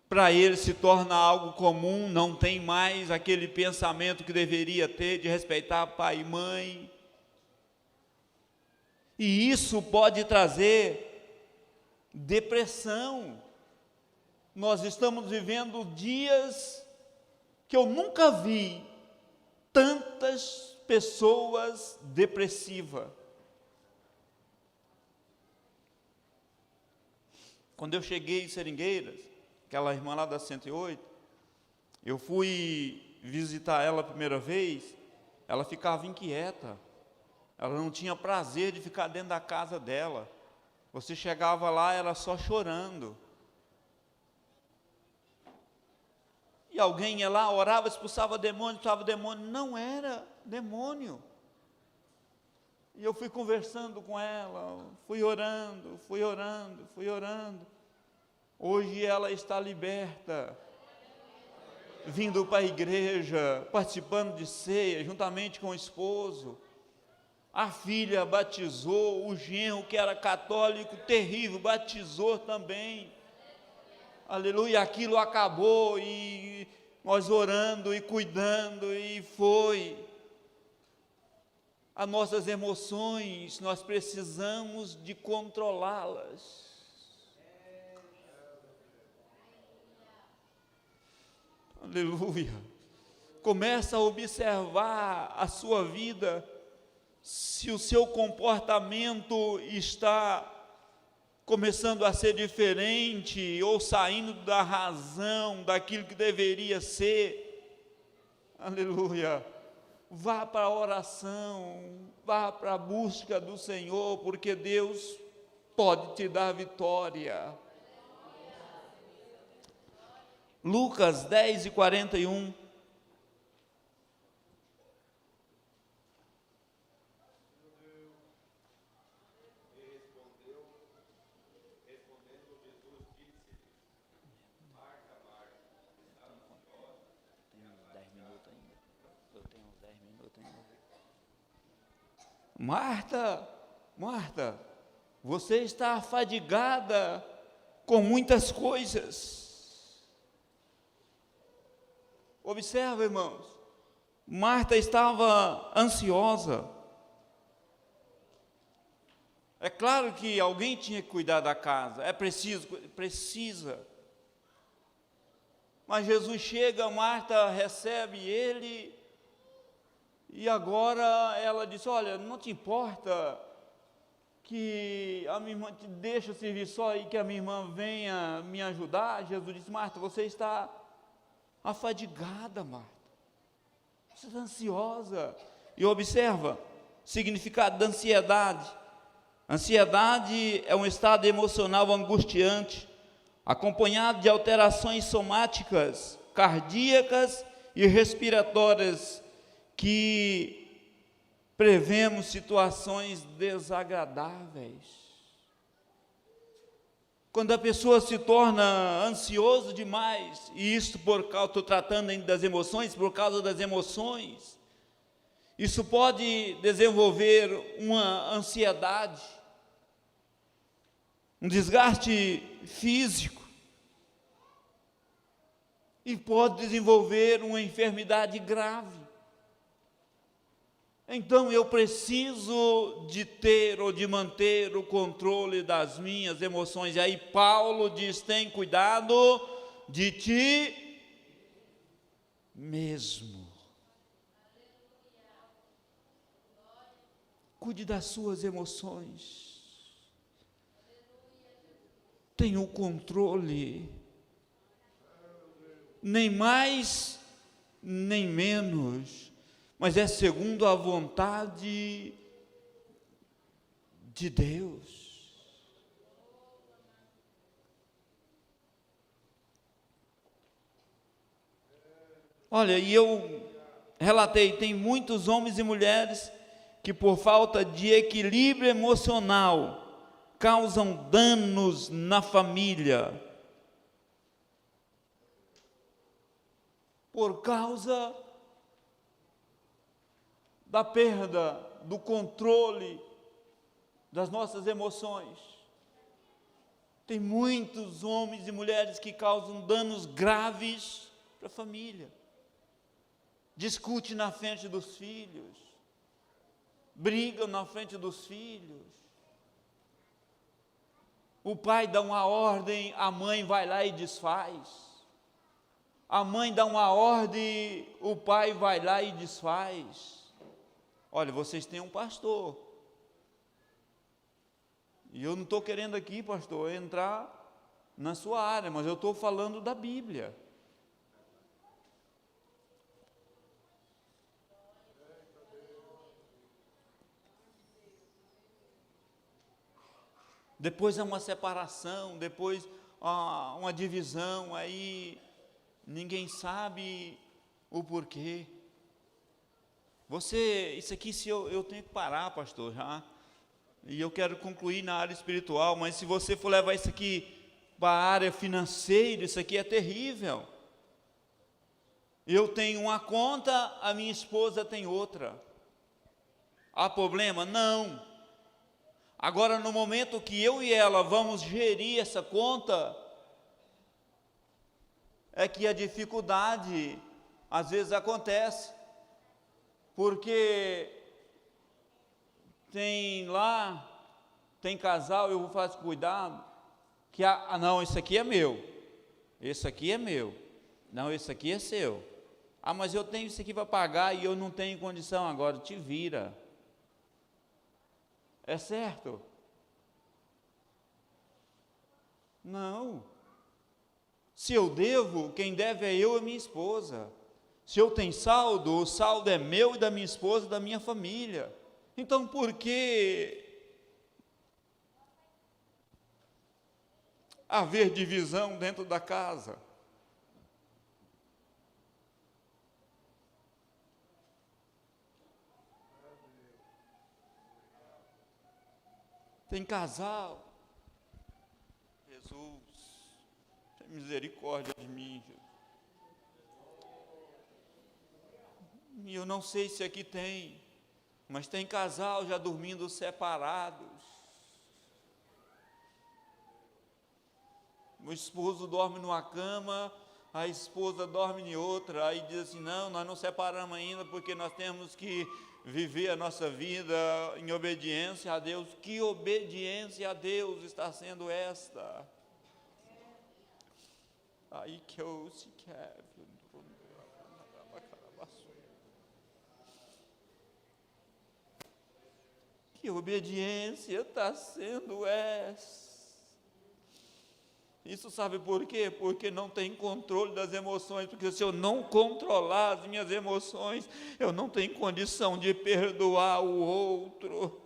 para ele se torna algo comum, não tem mais aquele pensamento que deveria ter de respeitar pai e mãe. E isso pode trazer depressão. Nós estamos vivendo dias que eu nunca vi tantas pessoas depressivas. Quando eu cheguei em Seringueiras, aquela irmã lá da 108, eu fui visitar ela a primeira vez, ela ficava inquieta, ela não tinha prazer de ficar dentro da casa dela, você chegava lá, ela só chorando, e alguém ia lá, orava, expulsava demônio, não era demônio. E eu fui conversando com ela, fui orando. Hoje ela está liberta, vindo para a igreja, participando de ceia, juntamente com o esposo. A filha batizou, o genro, que era católico, terrível, batizou também. Aleluia, aquilo acabou, e nós orando e cuidando, e foi. As nossas emoções, nós precisamos de controlá-las. Aleluia. Começa a observar a sua vida, se o seu comportamento está começando a ser diferente, ou saindo da razão, daquilo que deveria ser. Aleluia. Vá para a oração, vá para a busca do Senhor, porque Deus pode te dar vitória. Lucas 10:41. Marta, Marta, você está afadigada com muitas coisas. Observa, irmãos, Marta estava ansiosa. É claro que alguém tinha que cuidar da casa, precisa. Mas Jesus chega, Marta recebe ele, e agora ela diz: olha, não te importa que a minha irmã te deixe eu servir só e que a minha irmã venha me ajudar? Jesus disse: Marta, você está afadigada, Marta, você está ansiosa. E observa, significado da ansiedade. Ansiedade é um estado emocional angustiante, acompanhado de alterações somáticas, cardíacas e respiratórias, que prevemos situações desagradáveis. Quando a pessoa se torna ansioso demais, e isso por causa, estou tratando ainda das emoções, por causa das emoções, isso pode desenvolver uma ansiedade, um desgaste físico, e pode desenvolver uma enfermidade grave. Então eu preciso de ter ou de manter o controle das minhas emoções. E aí Paulo diz: tem cuidado de ti mesmo. Cuide das suas emoções. Tenha o controle. Nem mais, nem menos, mas é segundo a vontade de Deus. Olha, e eu relatei, tem muitos homens e mulheres que por falta de equilíbrio emocional causam danos na família, por causa da perda do controle das nossas emoções. Tem muitos homens e mulheres que causam danos graves para a família. Discute na frente dos filhos, brigam na frente dos filhos. O pai dá uma ordem, a mãe vai lá e desfaz. A mãe dá uma ordem, o pai vai lá e desfaz. Olha, vocês têm um pastor. E eu não estou querendo aqui, pastor, entrar na sua área, mas eu estou falando da Bíblia. Depois é uma separação, depois uma divisão, aí ninguém sabe o porquê. Isso aqui, se eu tenho que parar, pastor, já. E eu quero concluir na área espiritual, mas se você for levar isso aqui para a área financeira, isso aqui é terrível. Eu tenho uma conta, a minha esposa tem outra. Há problema? Não. Agora, no momento que eu e ela vamos gerir essa conta, é que a dificuldade às vezes acontece, porque tem casal, eu vou fazer cuidado, que não, isso aqui é meu, esse aqui é meu, não, esse aqui é seu, mas eu tenho isso aqui para pagar e eu não tenho condição agora, te vira, é certo? Não. Se eu devo, quem deve é eu e minha esposa. Se eu tenho saldo, o saldo é meu e da minha esposa e da minha família. Então, por que haver divisão dentro da casa? Tem casal. Jesus, tem misericórdia de mim, Jesus. E eu não sei se aqui tem, mas tem casal já dormindo separados. O esposo dorme numa cama, a esposa dorme em outra, aí diz assim, não, nós não separamos ainda, porque nós temos que viver a nossa vida em obediência a Deus. Que obediência a Deus está sendo esta? Aí que eu se quer. Que obediência está sendo essa? Isso sabe por quê? Porque não tem controle das emoções, porque se eu não controlar as minhas emoções, eu não tenho condição de perdoar o outro.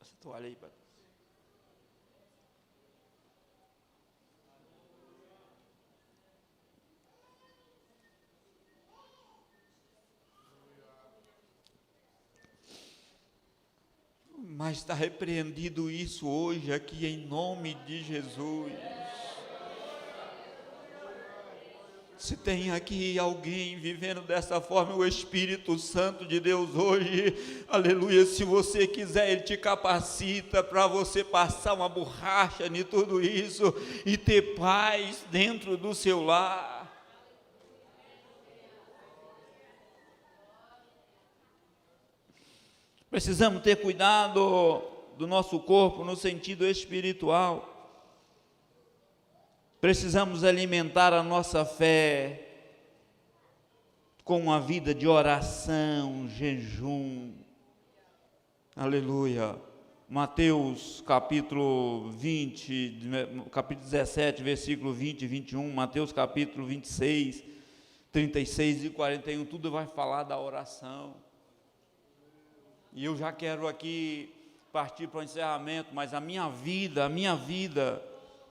Essa toalha aí, Padre. Mas está repreendido isso hoje aqui em nome de Jesus. Se tem aqui alguém vivendo dessa forma, o Espírito Santo de Deus hoje, aleluia, se você quiser, Ele te capacita para você passar uma borracha em tudo isso e ter paz dentro do seu lar. Precisamos ter cuidado do nosso corpo no sentido espiritual. Precisamos alimentar a nossa fé com uma vida de oração, jejum. Aleluia. Mateus capítulo 17, versículo 20 e 21, Mateus capítulo 26, 36 e 41, tudo vai falar da oração. E eu já quero aqui partir para o encerramento, mas a minha vida,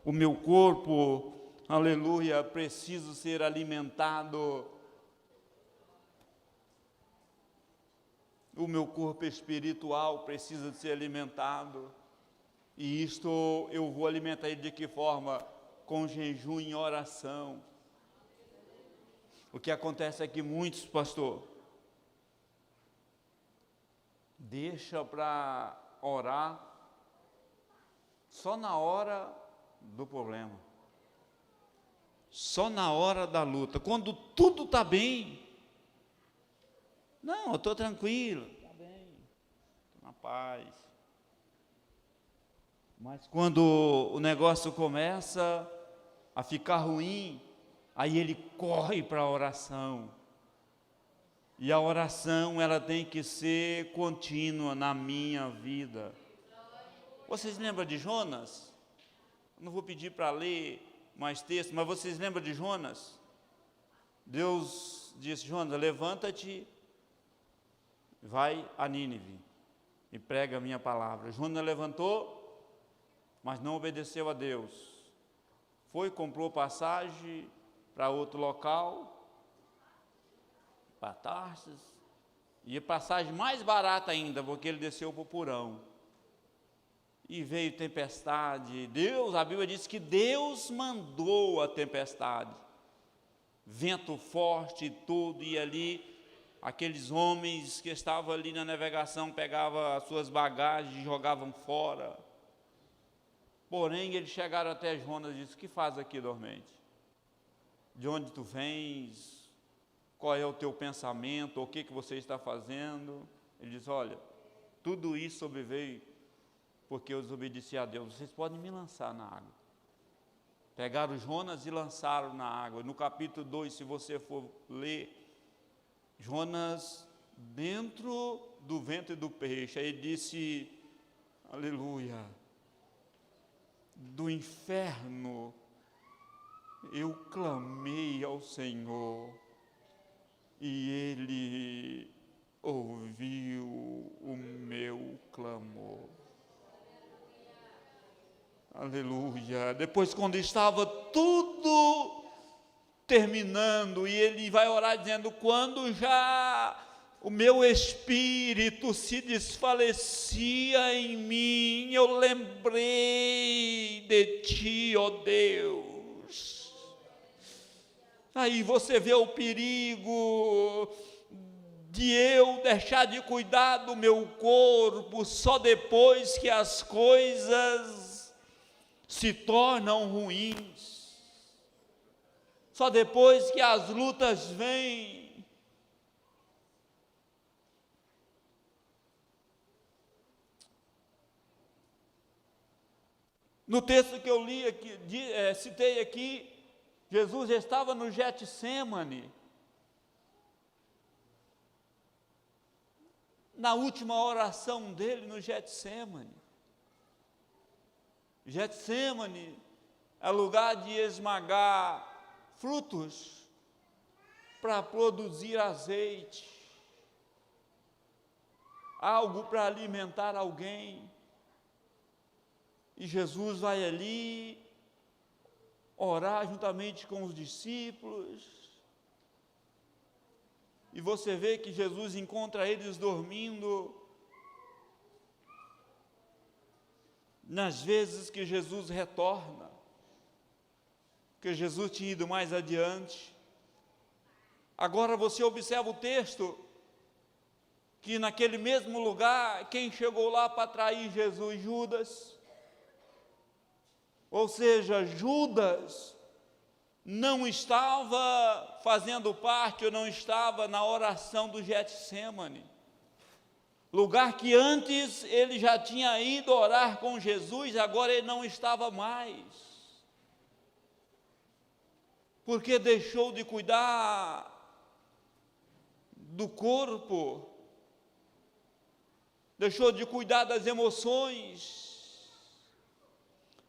o meu corpo, aleluia, preciso ser alimentado. O meu corpo espiritual precisa ser alimentado. E isto eu vou alimentar ele de que forma? Com jejum e oração. O que acontece é que muitos, pastor, deixa para orar só na hora do problema, só na hora da luta, quando tudo está bem. Não, eu estou tranquilo, está bem, estou na paz. Mas quando o negócio começa a ficar ruim, aí ele corre para a oração. E a oração, ela tem que ser contínua na minha vida. Vocês lembram de Jonas? Não vou pedir para ler mais texto, mas vocês lembram de Jonas? Deus disse: Jonas, levanta-te, vai a Nínive e prega a minha palavra. Jonas levantou, mas não obedeceu a Deus. Foi, comprou passagem para outro local, para Tarsis, e a passagem mais barata ainda, porque ele desceu para o porão. E veio tempestade. Deus, a Bíblia diz que Deus mandou a tempestade, vento forte e tudo, e ali aqueles homens que estavam ali na navegação pegavam as suas bagagens e jogavam fora. Porém, eles chegaram até Jonas e disseram: o que faz aqui, dormente? De onde tu vens? Qual é o teu pensamento? O que você está fazendo? Ele diz: olha, tudo isso sobreveio porque eu desobedeci a Deus. Vocês podem me lançar na água. Pegaram Jonas e lançaram na água. No capítulo 2, se você for ler, Jonas dentro do ventre do peixe. Aí ele disse: aleluia, do inferno eu clamei ao Senhor e Ele ouviu o meu clamor. Aleluia. Depois, quando estava tudo terminando, e ele vai orar dizendo: quando já o meu espírito se desfalecia em mim, eu lembrei de ti, ó Deus. Aí você vê o perigo de eu deixar de cuidar do meu corpo só depois que as coisas se tornam ruins, só depois que as lutas vêm. No texto que eu li aqui, citei aqui, Jesus estava no Getsêmani, na última oração dele no Getsêmani. Getsêmani é lugar de esmagar frutos para produzir azeite, algo para alimentar alguém. E Jesus vai ali orar juntamente com os discípulos, e você vê que Jesus encontra eles dormindo. Nas vezes que Jesus retorna, que Jesus tinha ido mais adiante, agora você observa o texto, que naquele mesmo lugar, quem chegou lá para trair Jesus? Judas. Ou seja, Judas não estava fazendo parte, ou não estava na oração do Getsêmani, lugar que antes ele já tinha ido orar com Jesus, agora ele não estava mais, porque deixou de cuidar do corpo, deixou de cuidar das emoções,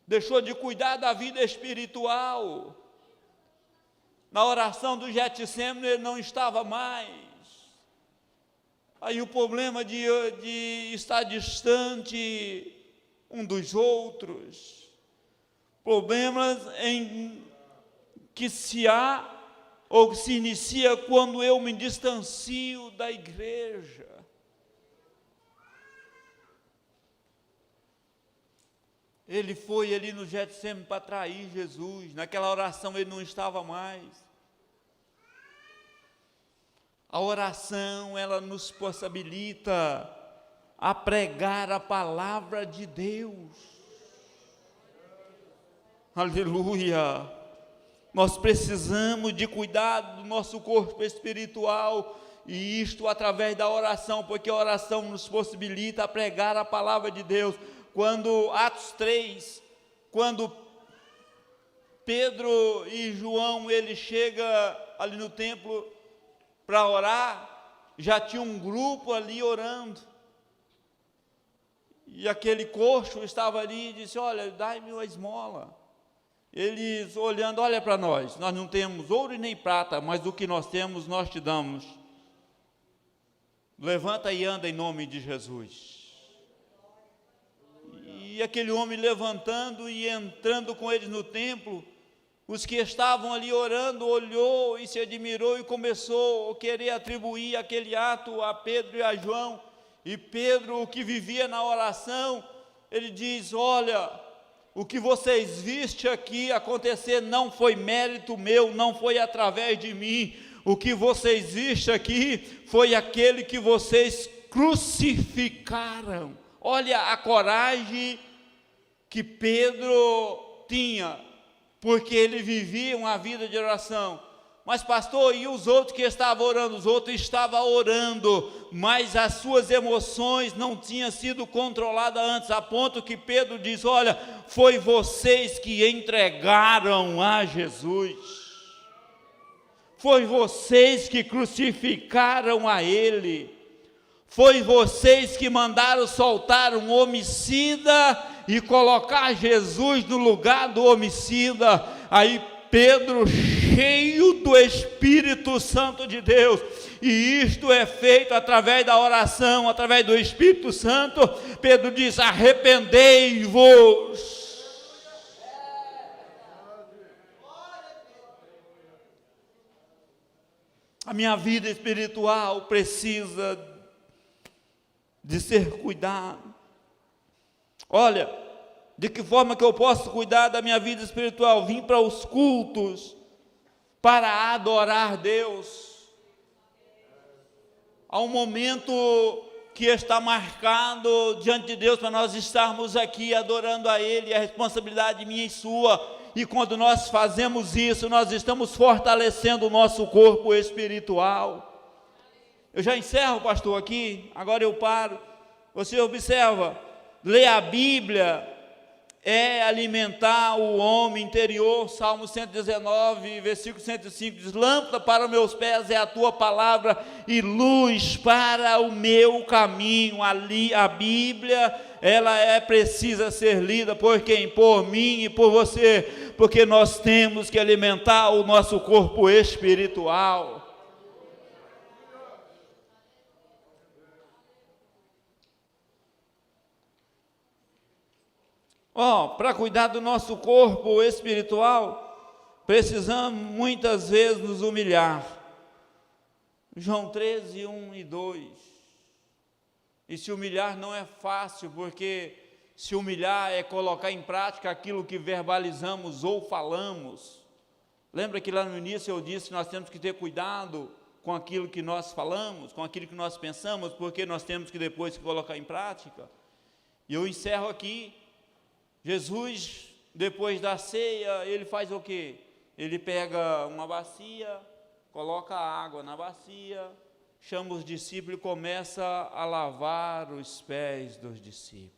deixou de cuidar da vida espiritual. Na oração do Getsêmani ele não estava mais. Aí o problema de estar distante um dos outros, problemas em que se há ou que se inicia quando eu me distancio da igreja. Ele foi ali no Getsemane para trair Jesus. Naquela oração ele não estava mais. A oração, ela nos possibilita a pregar a palavra de Deus. Aleluia! Nós precisamos de cuidado do nosso corpo espiritual, e isto através da oração, porque a oração nos possibilita a pregar a palavra de Deus. Quando, Atos 3, quando Pedro e João, ele chega ali no templo para orar, já tinha um grupo ali orando, e aquele coxo estava ali e disse: olha, dai-me uma esmola. Eles olhando: olha para nós não temos ouro e nem prata, mas o que nós temos nós te damos, levanta e anda em nome de Jesus. E aquele homem levantando e entrando com eles no templo, os que estavam ali orando, olhou e se admirou e começou a querer atribuir aquele ato a Pedro e a João. E Pedro, que vivia na oração, ele diz: olha, o que vocês viste aqui acontecer não foi mérito meu, não foi através de mim. O que vocês viste aqui foi aquele que vocês crucificaram. Olha a coragem que Pedro tinha, porque ele vivia uma vida de oração. Mas pastor, e os outros que estavam orando? Os outros estavam orando, mas as suas emoções não tinham sido controladas antes, a ponto que Pedro diz: olha, foi vocês que entregaram a Jesus, foi vocês que crucificaram a Ele, foi vocês que mandaram soltar um homicida e colocar Jesus no lugar do homicida. Aí Pedro, cheio do Espírito Santo de Deus, e isto é feito através da oração, através do Espírito Santo, Pedro diz: arrependei-vos. A minha vida espiritual precisa de ser cuidado. Olha, de que forma que eu posso cuidar da minha vida espiritual? Vim para os cultos para adorar Deus. Há um momento que está marcado diante de Deus para nós estarmos aqui adorando a Ele, a responsabilidade minha e sua. E quando nós fazemos isso, nós estamos fortalecendo o nosso corpo espiritual. Eu já encerro, pastor, aqui, agora eu paro. Você observa, ler a Bíblia é alimentar o homem interior. Salmo 119, versículo 105, diz: lâmpada para meus pés é a tua palavra e luz para o meu caminho. Ali a Bíblia, ela precisa ser lida por quem? Por mim e por você, porque nós temos que alimentar o nosso corpo espiritual. Para cuidar do nosso corpo espiritual, precisamos muitas vezes nos humilhar. João 13, 1 e 2. E se humilhar não é fácil, porque se humilhar é colocar em prática aquilo que verbalizamos ou falamos. Lembra que lá no início eu disse que nós temos que ter cuidado com aquilo que nós falamos, com aquilo que nós pensamos, porque nós temos que depois colocar em prática. E eu encerro aqui. Jesus, depois da ceia, ele faz o quê? Ele pega uma bacia, coloca água na bacia, chama os discípulos e começa a lavar os pés dos discípulos.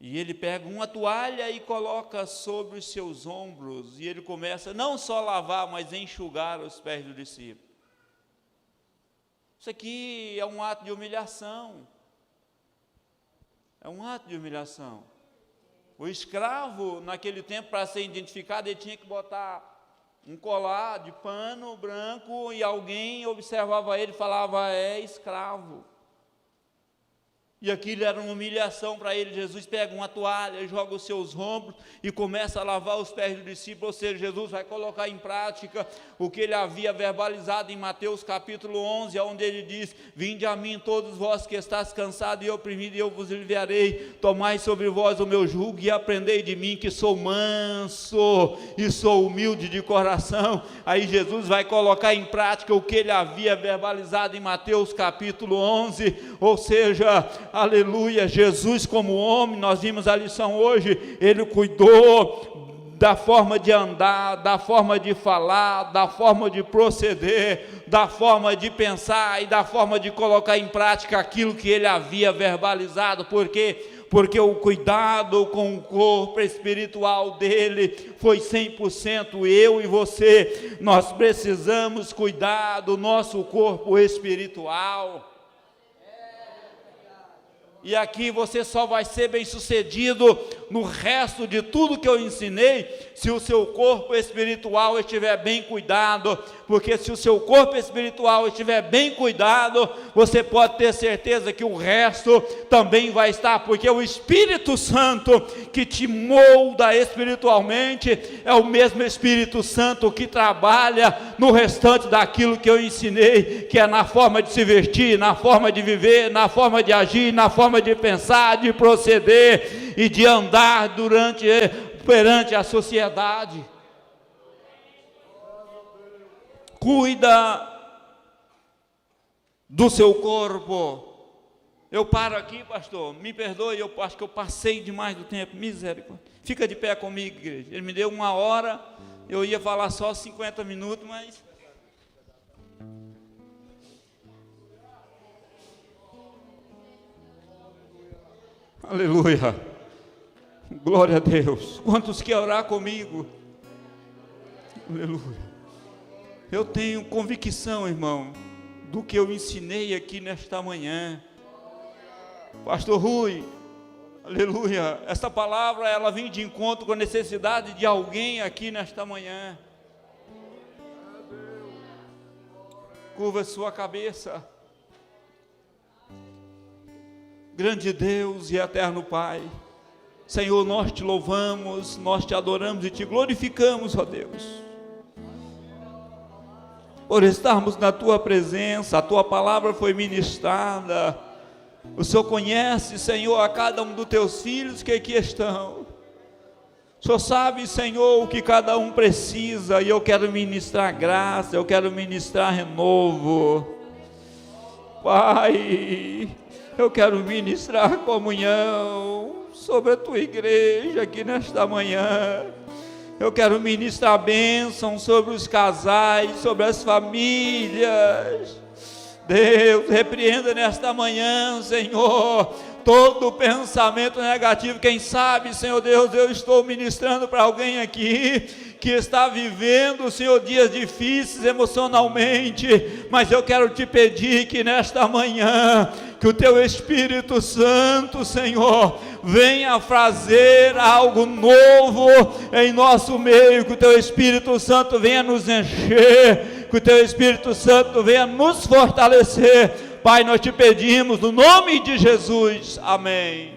E ele pega uma toalha e coloca sobre os seus ombros, e ele começa não só a lavar, mas a enxugar os pés do discípulo. Isso aqui é um ato de humilhação. É um ato de humilhação. O escravo, naquele tempo, para ser identificado, ele tinha que botar um colar de pano branco, e alguém observava ele e falava: é escravo. E aquilo era uma humilhação para ele. Jesus pega uma toalha, joga os seus ombros e começa a lavar os pés do discípulo. Ou seja, Jesus vai colocar em prática o que ele havia verbalizado em Mateus capítulo 11, onde ele diz: vinde a mim todos vós que estáis cansados e oprimidos, e eu vos aliviarei. Tomai sobre vós o meu jugo e aprendei de mim, que sou manso e sou humilde de coração. Aí Jesus vai colocar em prática o que ele havia verbalizado em Mateus capítulo 11, ou seja, aleluia, Jesus como homem, nós vimos a lição hoje, ele cuidou da forma de andar, da forma de falar, da forma de proceder, da forma de pensar e da forma de colocar em prática aquilo que ele havia verbalizado. Porque o cuidado com o corpo espiritual dele foi 100%. Eu e você, nós precisamos cuidar do nosso corpo espiritual. E aqui você só vai ser bem sucedido no resto de tudo que eu ensinei, se o seu corpo espiritual estiver bem cuidado. Porque se o seu corpo espiritual estiver bem cuidado, você pode ter certeza que o resto também vai estar, porque o Espírito Santo que te molda espiritualmente é o mesmo Espírito Santo que trabalha no restante daquilo que eu ensinei, que é na forma de se vestir, na forma de viver, na forma de agir, na forma de pensar, de proceder e de andar perante a sociedade. Cuida do seu corpo. Eu paro aqui, pastor, me perdoe, eu acho que eu passei demais do tempo, misericórdia. Fica de pé comigo, igreja. Ele me deu 1 hora, eu ia falar só 50 minutos, mas... aleluia, glória a Deus. Quantos querem orar comigo? Aleluia. Eu tenho convicção, irmão, do que eu ensinei aqui nesta manhã. Pastor Rui, aleluia, essa palavra ela vem de encontro com a necessidade de alguém aqui nesta manhã. Curva sua cabeça. Grande Deus e eterno Pai, Senhor, nós te louvamos, nós te adoramos e te glorificamos, ó Deus, por estarmos na tua presença. A tua palavra foi ministrada. O Senhor conhece, Senhor, a cada um dos teus filhos que aqui estão. O Senhor sabe, Senhor, o que cada um precisa, e eu quero ministrar graça, eu quero ministrar renovo. Pai, eu quero ministrar comunhão sobre a tua igreja aqui nesta manhã. Eu quero ministrar bênção sobre os casais, sobre as famílias. Deus, repreenda nesta manhã, Senhor, todo pensamento negativo. Quem sabe, Senhor Deus, eu estou ministrando para alguém aqui que está vivendo, Senhor, dias difíceis emocionalmente, mas eu quero te pedir que nesta manhã, que o teu Espírito Santo, Senhor, venha fazer algo novo em nosso meio, que o teu Espírito Santo venha nos encher, que o teu Espírito Santo venha nos fortalecer. Pai, nós te pedimos no nome de Jesus, amém.